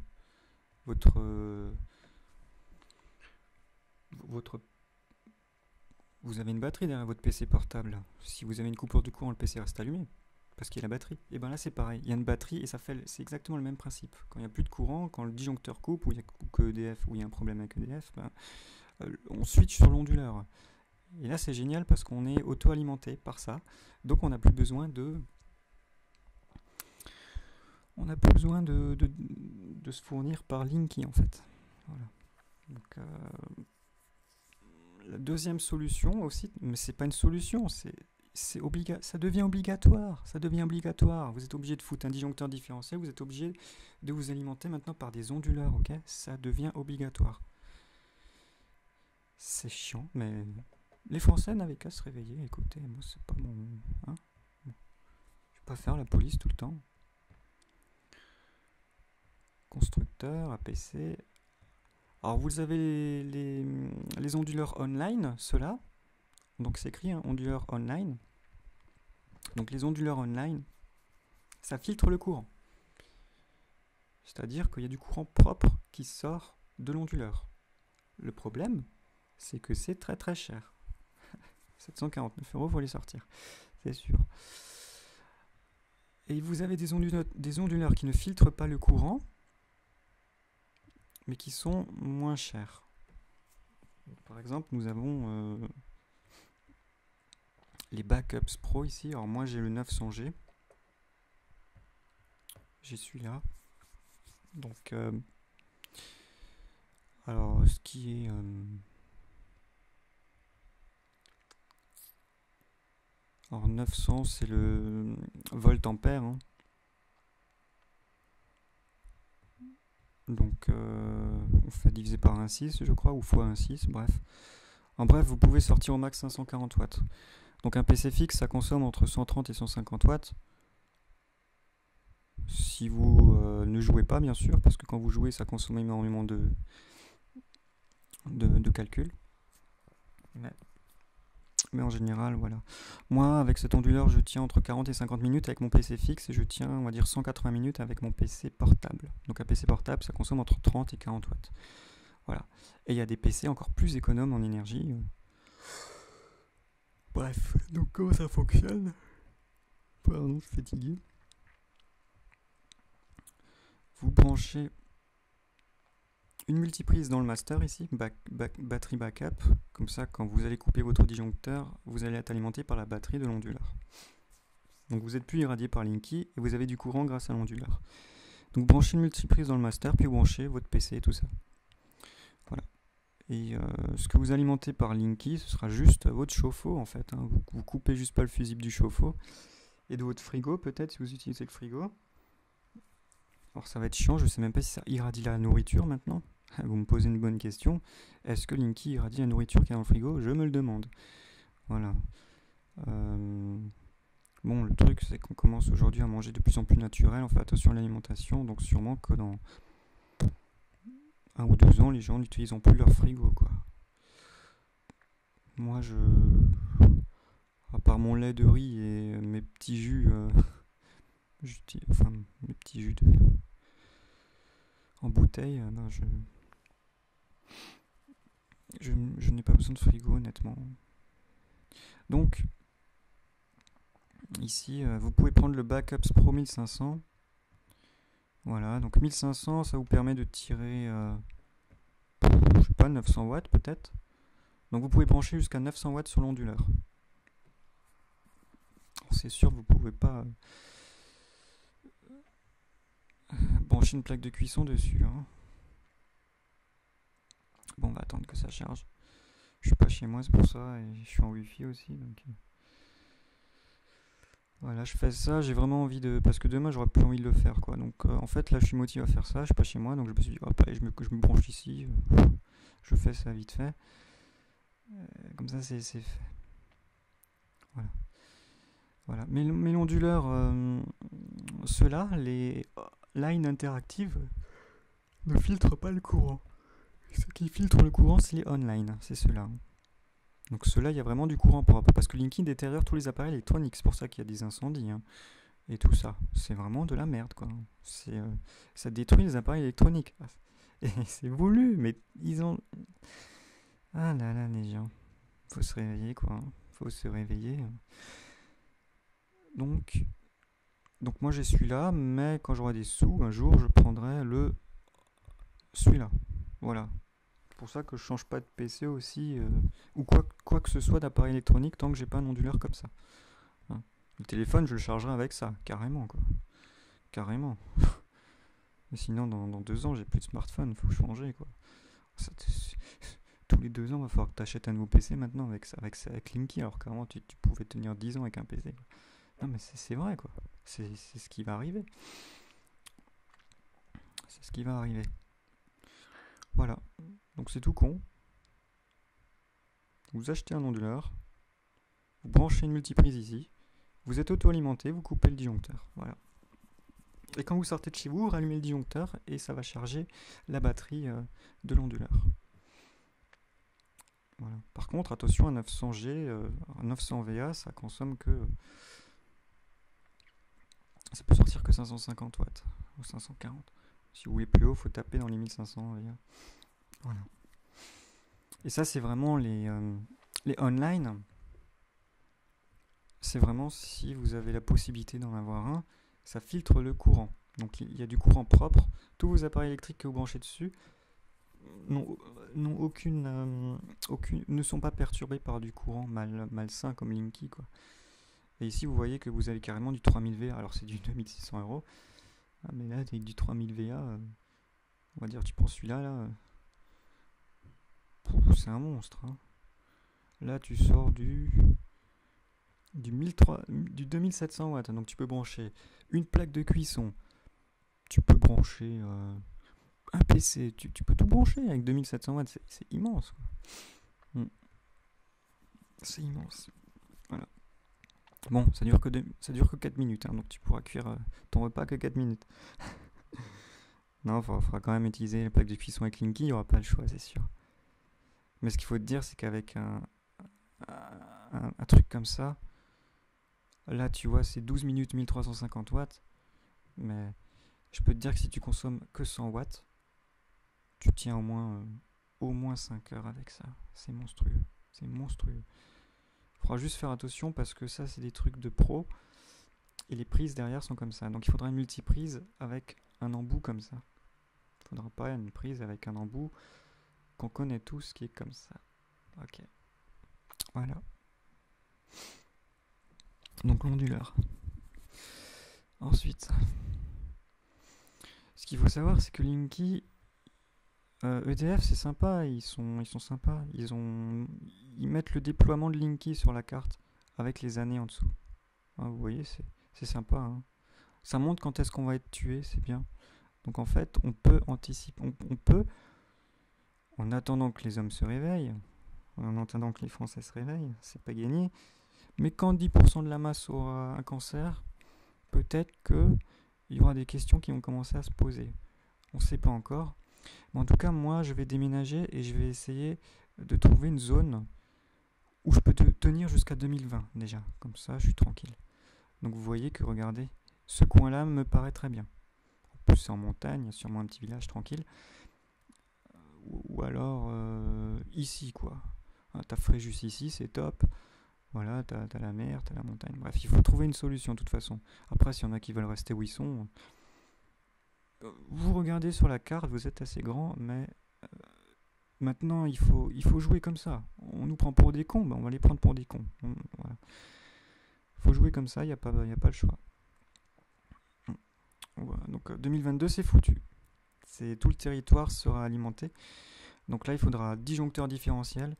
Vous avez une batterie derrière votre PC portable. Si vous avez une coupure de courant, le PC reste allumé. Parce qu'il y a la batterie. Et bien là, c'est pareil. Il y a une batterie et c'est exactement le même principe. Quand il n'y a plus de courant, quand le disjoncteur coupe, ou il y a que EDF, ou il y a un problème avec EDF, on switch sur l'onduleur. Et là c'est génial parce qu'on est auto-alimenté par ça. Donc on n'a plus besoin de se fournir par Linky en fait. Voilà. Donc, la deuxième solution aussi, mais c'est pas une solution, ça devient obligatoire. Ça devient obligatoire. Vous êtes obligé de foutre un disjoncteur différentiel, vous êtes obligé de vous alimenter maintenant par des onduleurs, ok? Ça devient obligatoire. C'est chiant, mais les Français n'avaient qu'à se réveiller. Écoutez, moi, c'est pas mon... Hein, bon. Je vais pas faire la police tout le temps. Constructeur, APC. Alors, vous avez les onduleurs online, ceux-là. Donc, c'est écrit, hein, onduleur online. Donc, les onduleurs online, ça filtre le courant. C'est-à-dire qu'il y a du courant propre qui sort de l'onduleur. Le problème, c'est que c'est très très cher. 749 €, faut les sortir, c'est sûr. Et vous avez des onduleurs qui ne filtrent pas le courant, mais qui sont moins chers. Par exemple, nous avons les Backups Pro ici. Alors moi j'ai le 900G. J'ai celui-là. Donc, alors ce qui est... Alors 900 c'est le volt ampère. Hein. Donc on fait diviser par 1,6 je crois, ou fois 1,6, bref. En bref, vous pouvez sortir au max 540 watts. Donc un PC fixe, ça consomme entre 130 et 150 watts. Si vous ne jouez pas, bien sûr, parce que quand vous jouez, ça consomme énormément de calcul. Mais en général, voilà. Moi, avec cet onduleur, je tiens entre 40 et 50 minutes avec mon PC fixe et je tiens, on va dire, 180 minutes avec mon PC portable. Donc un PC portable, ça consomme entre 30 et 40 watts. Voilà. Et il y a des PC encore plus économes en énergie. Bref, donc comment ça fonctionne? Pardon, je suis fatigué. Vous branchez une multiprise dans le master ici, batterie backup. Comme ça, quand vous allez couper votre disjoncteur, vous allez être alimenté par la batterie de l'onduleur. Donc vous n'êtes plus irradié par Linky et vous avez du courant grâce à l'onduleur. Donc branchez une multiprise dans le master, puis branchez votre PC et tout ça. Voilà. Et ce que vous alimentez par Linky, ce sera juste votre chauffe-eau en fait. Hein. Vous coupez juste pas le fusible du chauffe-eau et de votre frigo peut-être si vous utilisez le frigo. Alors ça va être chiant, je sais même pas si ça irradie la nourriture maintenant. Vous me posez une bonne question. Est-ce que Linky irradie la nourriture qui est dans le frigo? Je me le demande. Voilà. Bon, le truc c'est qu'on commence aujourd'hui à manger de plus en plus naturel. On fait attention à l'alimentation, donc sûrement que dans 1 ou 2 ans, les gens n'utiliseront plus leur frigo, quoi. Moi, à part mon lait de riz et mes petits jus, mes petits jus en bouteille, ben je n'ai pas besoin de frigo, honnêtement. Donc, ici, vous pouvez prendre le Backups Pro 1500. Voilà, donc 1500, ça vous permet de tirer, je sais pas, 900 watts peut-être. Donc vous pouvez brancher jusqu'à 900 watts sur l'onduleur. C'est sûr, vous pouvez pas brancher une plaque de cuisson dessus. Hein. Bon, on va attendre que ça charge. Je suis pas chez moi, c'est pour ça, et je suis en Wi-Fi aussi. Donc voilà, je fais ça, j'ai vraiment envie de... Parce que demain, j'aurais plus envie de le faire, quoi. Donc, en fait, là, je suis motivé à faire ça, je suis pas chez moi, donc je me suis dit, hop, allez, je me branche ici, je fais ça vite fait. Comme ça, c'est fait. Voilà. Voilà. Mais l'onduleur, ceux-là, les lines interactives, ne filtrent pas le courant. Ce qui filtre le courant, c'est les online, c'est ceux-là. Donc ceux-là, il y a vraiment du courant propre. Parce que Linky détériore tous les appareils électroniques. C'est pour ça qu'il y a des incendies. Hein, et tout ça. C'est vraiment de la merde, quoi. Ça détruit les appareils électroniques. Et c'est voulu, mais ils ont... Ah là là, les gens. Faut se réveiller, quoi. Faut se réveiller. Donc moi, j'ai celui-là. Mais quand j'aurai des sous, un jour, je prendrai celui-là. Voilà. Pour ça que je change pas de PC aussi ou quoi que ce soit d'appareil électronique tant que j'ai pas un onduleur comme ça. Hein. Le téléphone je le chargerai avec ça, carrément quoi. Carrément. Mais sinon dans 2 ans j'ai plus de smartphone, faut changer quoi. Tous les 2 ans il va falloir que tu achètes un nouveau PC maintenant avec Linky alors qu'avant tu pouvais tenir 10 ans avec un PC. Quoi. Non mais c'est vrai quoi. C'est ce qui va arriver. C'est ce qui va arriver. Voilà. Donc c'est tout con. Vous achetez un onduleur, vous branchez une multiprise ici, vous êtes auto-alimenté, vous coupez le disjoncteur. Voilà. Et quand vous sortez de chez vous, vous rallumez le disjoncteur et ça va charger la batterie de l'onduleur. Voilà. Par contre, attention à 900G, 900 VA, ça consomme que... ça peut sortir que 550 watts ou 540. Si vous voulez plus haut, il faut taper dans les 1500 VA. Voilà. Et ça, c'est vraiment les online. C'est vraiment si vous avez la possibilité d'en avoir un, ça filtre le courant. Donc il y a du courant propre. Tous vos appareils électriques que vous branchez dessus ne sont pas perturbés par du courant malsain comme Linky, quoi. Et ici, vous voyez que vous avez carrément du 3000 VA. Alors c'est du 2600 €. Ah, mais là, avec du 3000 VA, on va dire, tu prends celui-là, là, c'est un monstre. Hein. Là, tu sors du 2700 watts. Donc, tu peux brancher une plaque de cuisson. Tu peux brancher un PC. Tu peux tout brancher avec 2700 watts. C'est immense. Quoi. C'est immense. Voilà. Bon, ça dure que 4 minutes, hein, donc tu pourras cuire ton repas que 4 minutes. Non, il faudra quand même utiliser le pack de cuisson avec Linky, il n'y aura pas le choix, c'est sûr. Mais ce qu'il faut te dire, c'est qu'avec un truc comme ça, là tu vois, c'est 12 minutes 1350 watts, mais je peux te dire que si tu consommes que 100 watts, tu tiens au moins 5 heures avec ça. C'est monstrueux. C'est monstrueux. Il faudra juste faire attention parce que ça, c'est des trucs de pro. Et les prises derrière sont comme ça. Donc il faudra une multiprise avec un embout comme ça. Il ne faudra pas une prise avec un embout qu'on connaît tous qui est comme ça. Ok. Voilà. Donc l'onduleur. Ensuite, ce qu'il faut savoir, c'est que Linky, EDF, c'est sympa, ils sont sympas. Ils mettent le déploiement de Linky sur la carte avec les années en dessous. Hein, vous voyez, c'est sympa. Hein. Ça montre quand est-ce qu'on va être tué, c'est bien. Donc en fait, on peut anticiper, on peut, en attendant que les hommes se réveillent, en attendant que les Français se réveillent, c'est pas gagné. Mais quand 10% de la masse aura un cancer, peut-être qu'il y aura des questions qui vont commencer à se poser. On ne sait pas encore. Mais en tout cas, moi, je vais déménager et je vais essayer de trouver une zone où je peux tenir jusqu'à 2020 déjà. Comme ça, je suis tranquille. Donc vous voyez que, regardez, ce coin-là me paraît très bien. En plus, c'est en montagne, il y a sûrement un petit village tranquille. Ou alors, ici, quoi. Hein, t'as Fréjus ici, c'est top. Voilà, t'as la mer, t'as la montagne. Bref, il faut trouver une solution de toute façon. Après, s'il y en a qui veulent rester où ils sont, vous regardez sur la carte, vous êtes assez grand, mais maintenant, il faut jouer comme ça. On nous prend pour des cons, ben on va les prendre pour des cons. Voilà. Il faut jouer comme ça, il n'y a pas le choix. Voilà, donc 2022, c'est foutu. Tout le territoire sera alimenté. Donc là, il faudra disjoncteurs différentiels,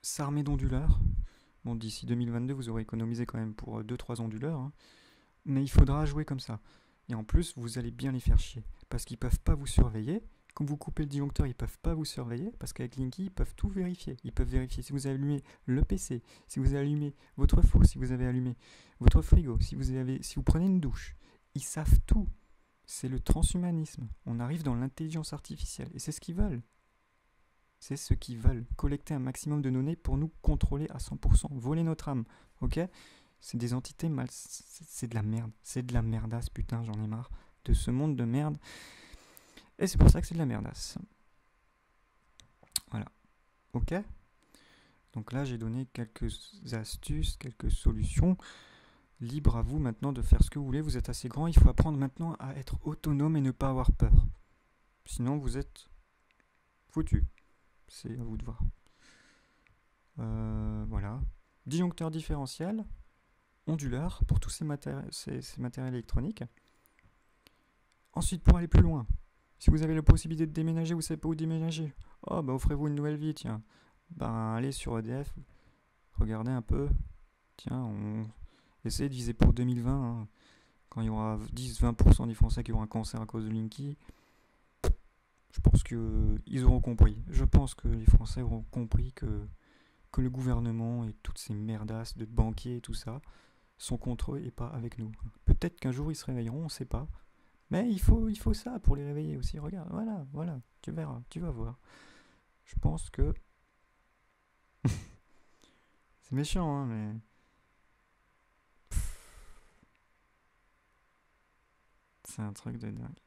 s'armer d'onduleurs. Bon, d'ici 2022, vous aurez économisé quand même pour 2-3 onduleurs. Hein. Mais il faudra jouer comme ça. Et en plus, vous allez bien les faire chier. Parce qu'ils ne peuvent pas vous surveiller. Quand vous coupez le disjoncteur, ils ne peuvent pas vous surveiller. Parce qu'avec Linky, ils peuvent tout vérifier. Ils peuvent vérifier si vous avez allumé le PC, si vous avez allumé votre four, si vous avez allumé votre frigo, si vous prenez une douche. Ils savent tout. C'est le transhumanisme. On arrive dans l'intelligence artificielle. Et c'est ce qu'ils veulent. C'est ce qu'ils veulent. Collecter un maximum de données pour nous contrôler à 100%. Voler notre âme. Ok ? C'est des entités mal... C'est de la merde. C'est de la merdasse, putain, j'en ai marre. De ce monde de merde. Et c'est pour ça que c'est de la merdasse. Voilà. Ok ? Donc là, j'ai donné quelques astuces, quelques solutions. Libre à vous maintenant de faire ce que vous voulez. Vous êtes assez grand. Il faut apprendre maintenant à être autonome et ne pas avoir peur. Sinon, vous êtes foutu. C'est à vous de voir. Voilà. Disjoncteur différentiel. Onduleur pour tous ces matériels électroniques. Ensuite, pour aller plus loin, si vous avez la possibilité de déménager, vous ne savez pas où déménager. Oh, bah offrez-vous une nouvelle vie, tiens. Ben, allez sur EDF, regardez un peu. Tiens, on essaie de viser pour 2020. Hein. Quand il y aura 10-20% des Français qui auront un cancer à cause de Linky, je pense qu'ils auront compris. Je pense que les Français auront compris que le gouvernement et toutes ces merdasses de banquiers et tout ça sont contre eux et pas avec nous. Peut-être qu'un jour ils se réveilleront, on ne sait pas. Mais il faut ça pour les réveiller aussi. Regarde, voilà, tu verras, tu vas voir. Je pense que... c'est méchant, hein, mais... c'est un truc de dingue.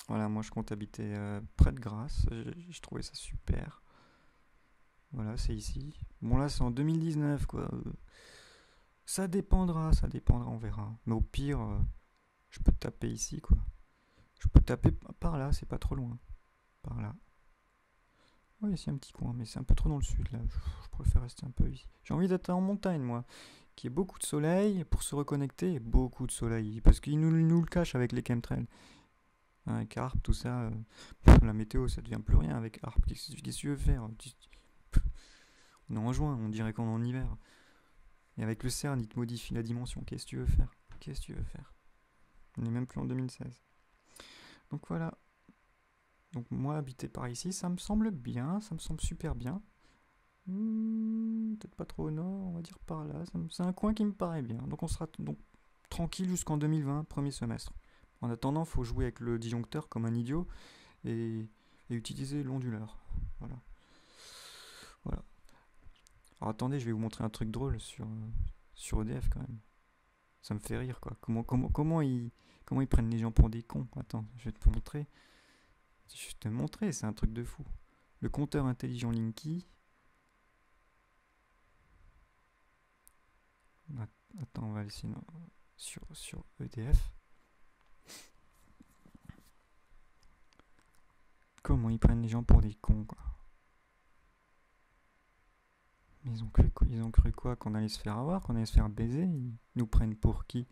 Voilà, moi je compte habiter près de Grasse. Je trouvais ça super. Voilà, c'est ici. Bon là c'est en 2019 quoi. Ça dépendra, on verra. Mais au pire, je peux taper ici quoi. Je peux taper par là, c'est pas trop loin. Par là. Oui, c'est un petit coin, mais c'est un peu trop dans le sud là. Je préfère rester un peu ici. J'ai envie d'être en montagne moi. Qu'il y ait beaucoup de soleil pour se reconnecter. Beaucoup de soleil. Parce qu'ils nous le cachent avec les chemtrails. Avec ARP, tout ça. La météo, ça devient plus rien avec ARP. Qu'est-ce que tu veux faire ? On est en juin, on dirait qu'on est en hiver. Et avec le CERN, il te modifie la dimension. Qu'est-ce que tu veux faire ? On n'est même plus en 2016. Donc voilà. Donc moi, habiter par ici, ça me semble bien. Ça me semble super bien. Peut-être pas trop au nord, on va dire par là. C'est un coin qui me paraît bien. Donc on sera donc tranquille jusqu'en 2020, premier semestre. En attendant, il faut jouer avec le disjoncteur comme un idiot et utiliser l'onduleur. Voilà. Alors attendez, je vais vous montrer un truc drôle sur EDF quand même. Ça me fait rire quoi. Comment ils prennent les gens pour des cons. Attends, je vais te montrer. Je vais te montrer, c'est un truc de fou. Le compteur intelligent Linky. Attends, on va aller sinon sur EDF. Comment ils prennent les gens pour des cons quoi. Mais ils ont cru quoi, qu'on allait se faire avoir, qu'on allait se faire baiser. Ils nous prennent pour qui?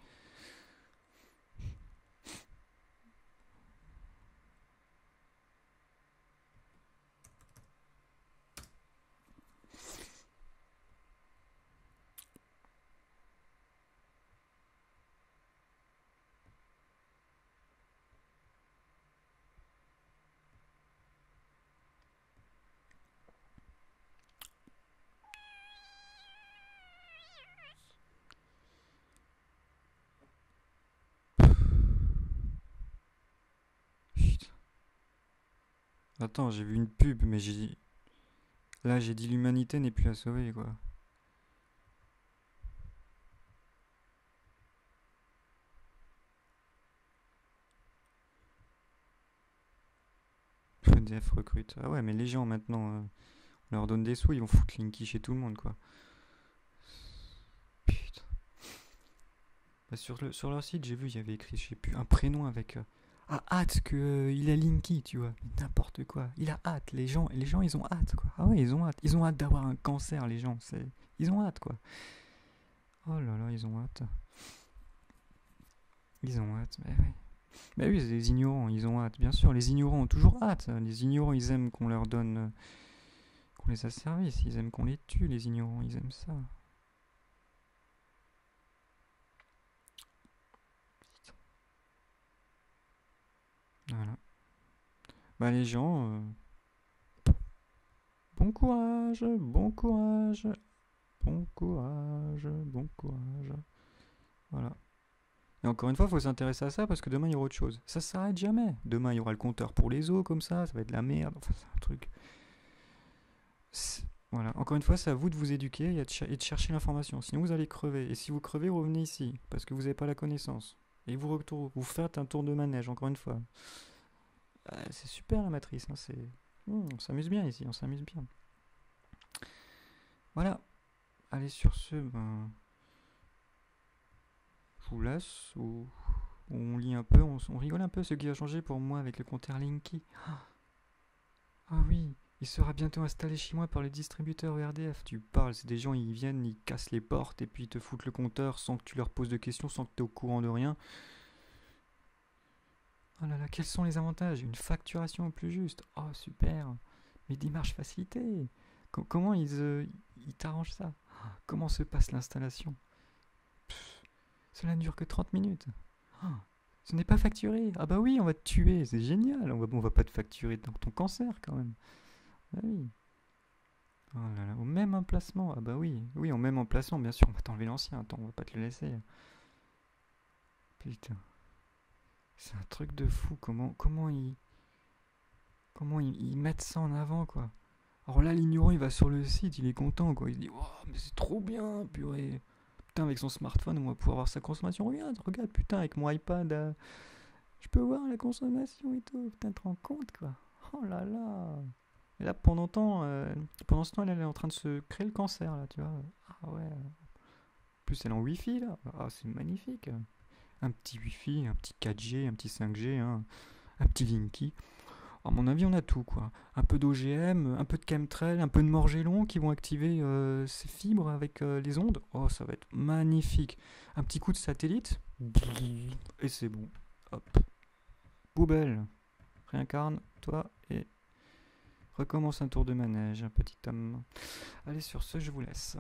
Attends, j'ai vu une pub, mais là j'ai dit l'humanité n'est plus à sauver quoi. EDF recrute. Ah ouais, mais les gens maintenant, on leur donne des sous, ils vont foutre Linky chez tout le monde quoi. Putain. Bah, sur leur site, j'ai vu, il y avait écrit, je sais plus, un prénom avec hâte que il a Linky, tu vois. N'importe quoi. Il a hâte. Les gens, ils ont hâte quoi. Ah ouais, ils ont hâte. Ils ont hâte d'avoir un cancer, les gens. Ils ont hâte quoi. Oh là là, ils ont hâte. Ils ont hâte, mais ouais. Mais oui, c'est les ignorants, ils ont hâte. Bien sûr, les ignorants ont toujours hâte. Les ignorants, ils aiment qu'on leur donne, qu'on les asservisse. Ils aiment qu'on les tue, les ignorants, ils aiment ça. Voilà. Bah les gens, bon courage, bon courage, bon courage, bon courage. Voilà. Et encore une fois, il faut s'intéresser à ça parce que demain il y aura autre chose. Ça s'arrête jamais. Demain il y aura le compteur pour les eaux comme ça va être de la merde. Enfin, c'est un truc. Voilà. Encore une fois, c'est à vous de vous éduquer et de chercher l'information. Sinon vous allez crever. Et si vous crevez, vous revenez ici parce que vous n'avez pas la connaissance. Et vous faites un tour de manège, encore une fois. C'est super la matrice. Hein, on s'amuse bien ici, on s'amuse bien. Voilà. Allez, sur ce, je vous laisse. On lit un peu, on rigole un peu. Ce qui a changé pour moi avec le compteur Linky. Ah oui, il sera bientôt installé chez moi par le distributeur ERDF. Tu parles, c'est des gens, ils viennent, ils cassent les portes et puis ils te foutent le compteur sans que tu leur poses de questions, sans que tu es au courant de rien. Oh là là, quels sont les avantages? Une facturation plus juste. Oh super. Mais démarche facilitée. Comment ils t'arrangent ça? Comment se passe l'installation? Cela ne dure que 30 minutes. Ce n'est pas facturé. Ah bah oui, on va te tuer, c'est génial. On va pas te facturer dans ton cancer quand même. Ah oui. Oh là là, au même emplacement. Ah bah oui, au même emplacement, bien sûr. On va t'enlever l'ancien. Attends, on va pas te le laisser. Putain. C'est un truc de fou. Comment ils mettent ça en avant, quoi. Alors là, l'ignorant, il va sur le site, il est content, quoi. Il se dit, oh, mais c'est trop bien, purée. Putain, avec son smartphone, on va pouvoir voir sa consommation. Regarde, putain, avec mon iPad, je peux voir la consommation et tout. Putain, tu te rends compte, quoi. Oh là là. Et là, pendant ce temps, elle est en train de se créer le cancer, là, tu vois. Ah ouais. En plus, elle est en Wi-Fi, là. Ah, c'est magnifique. Un petit Wi-Fi, un petit 4G, un petit 5G, un petit Linky. À mon avis, on a tout, quoi. Un peu d'OGM, un peu de chemtrail, un peu de morgellon qui vont activer ces fibres avec les ondes. Oh, ça va être magnifique. Un petit coup de satellite. Et c'est bon. Hop. Poubelle. Réincarne, toi, et recommence un tour de manège, un petit homme. Allez, sur ce, je vous laisse.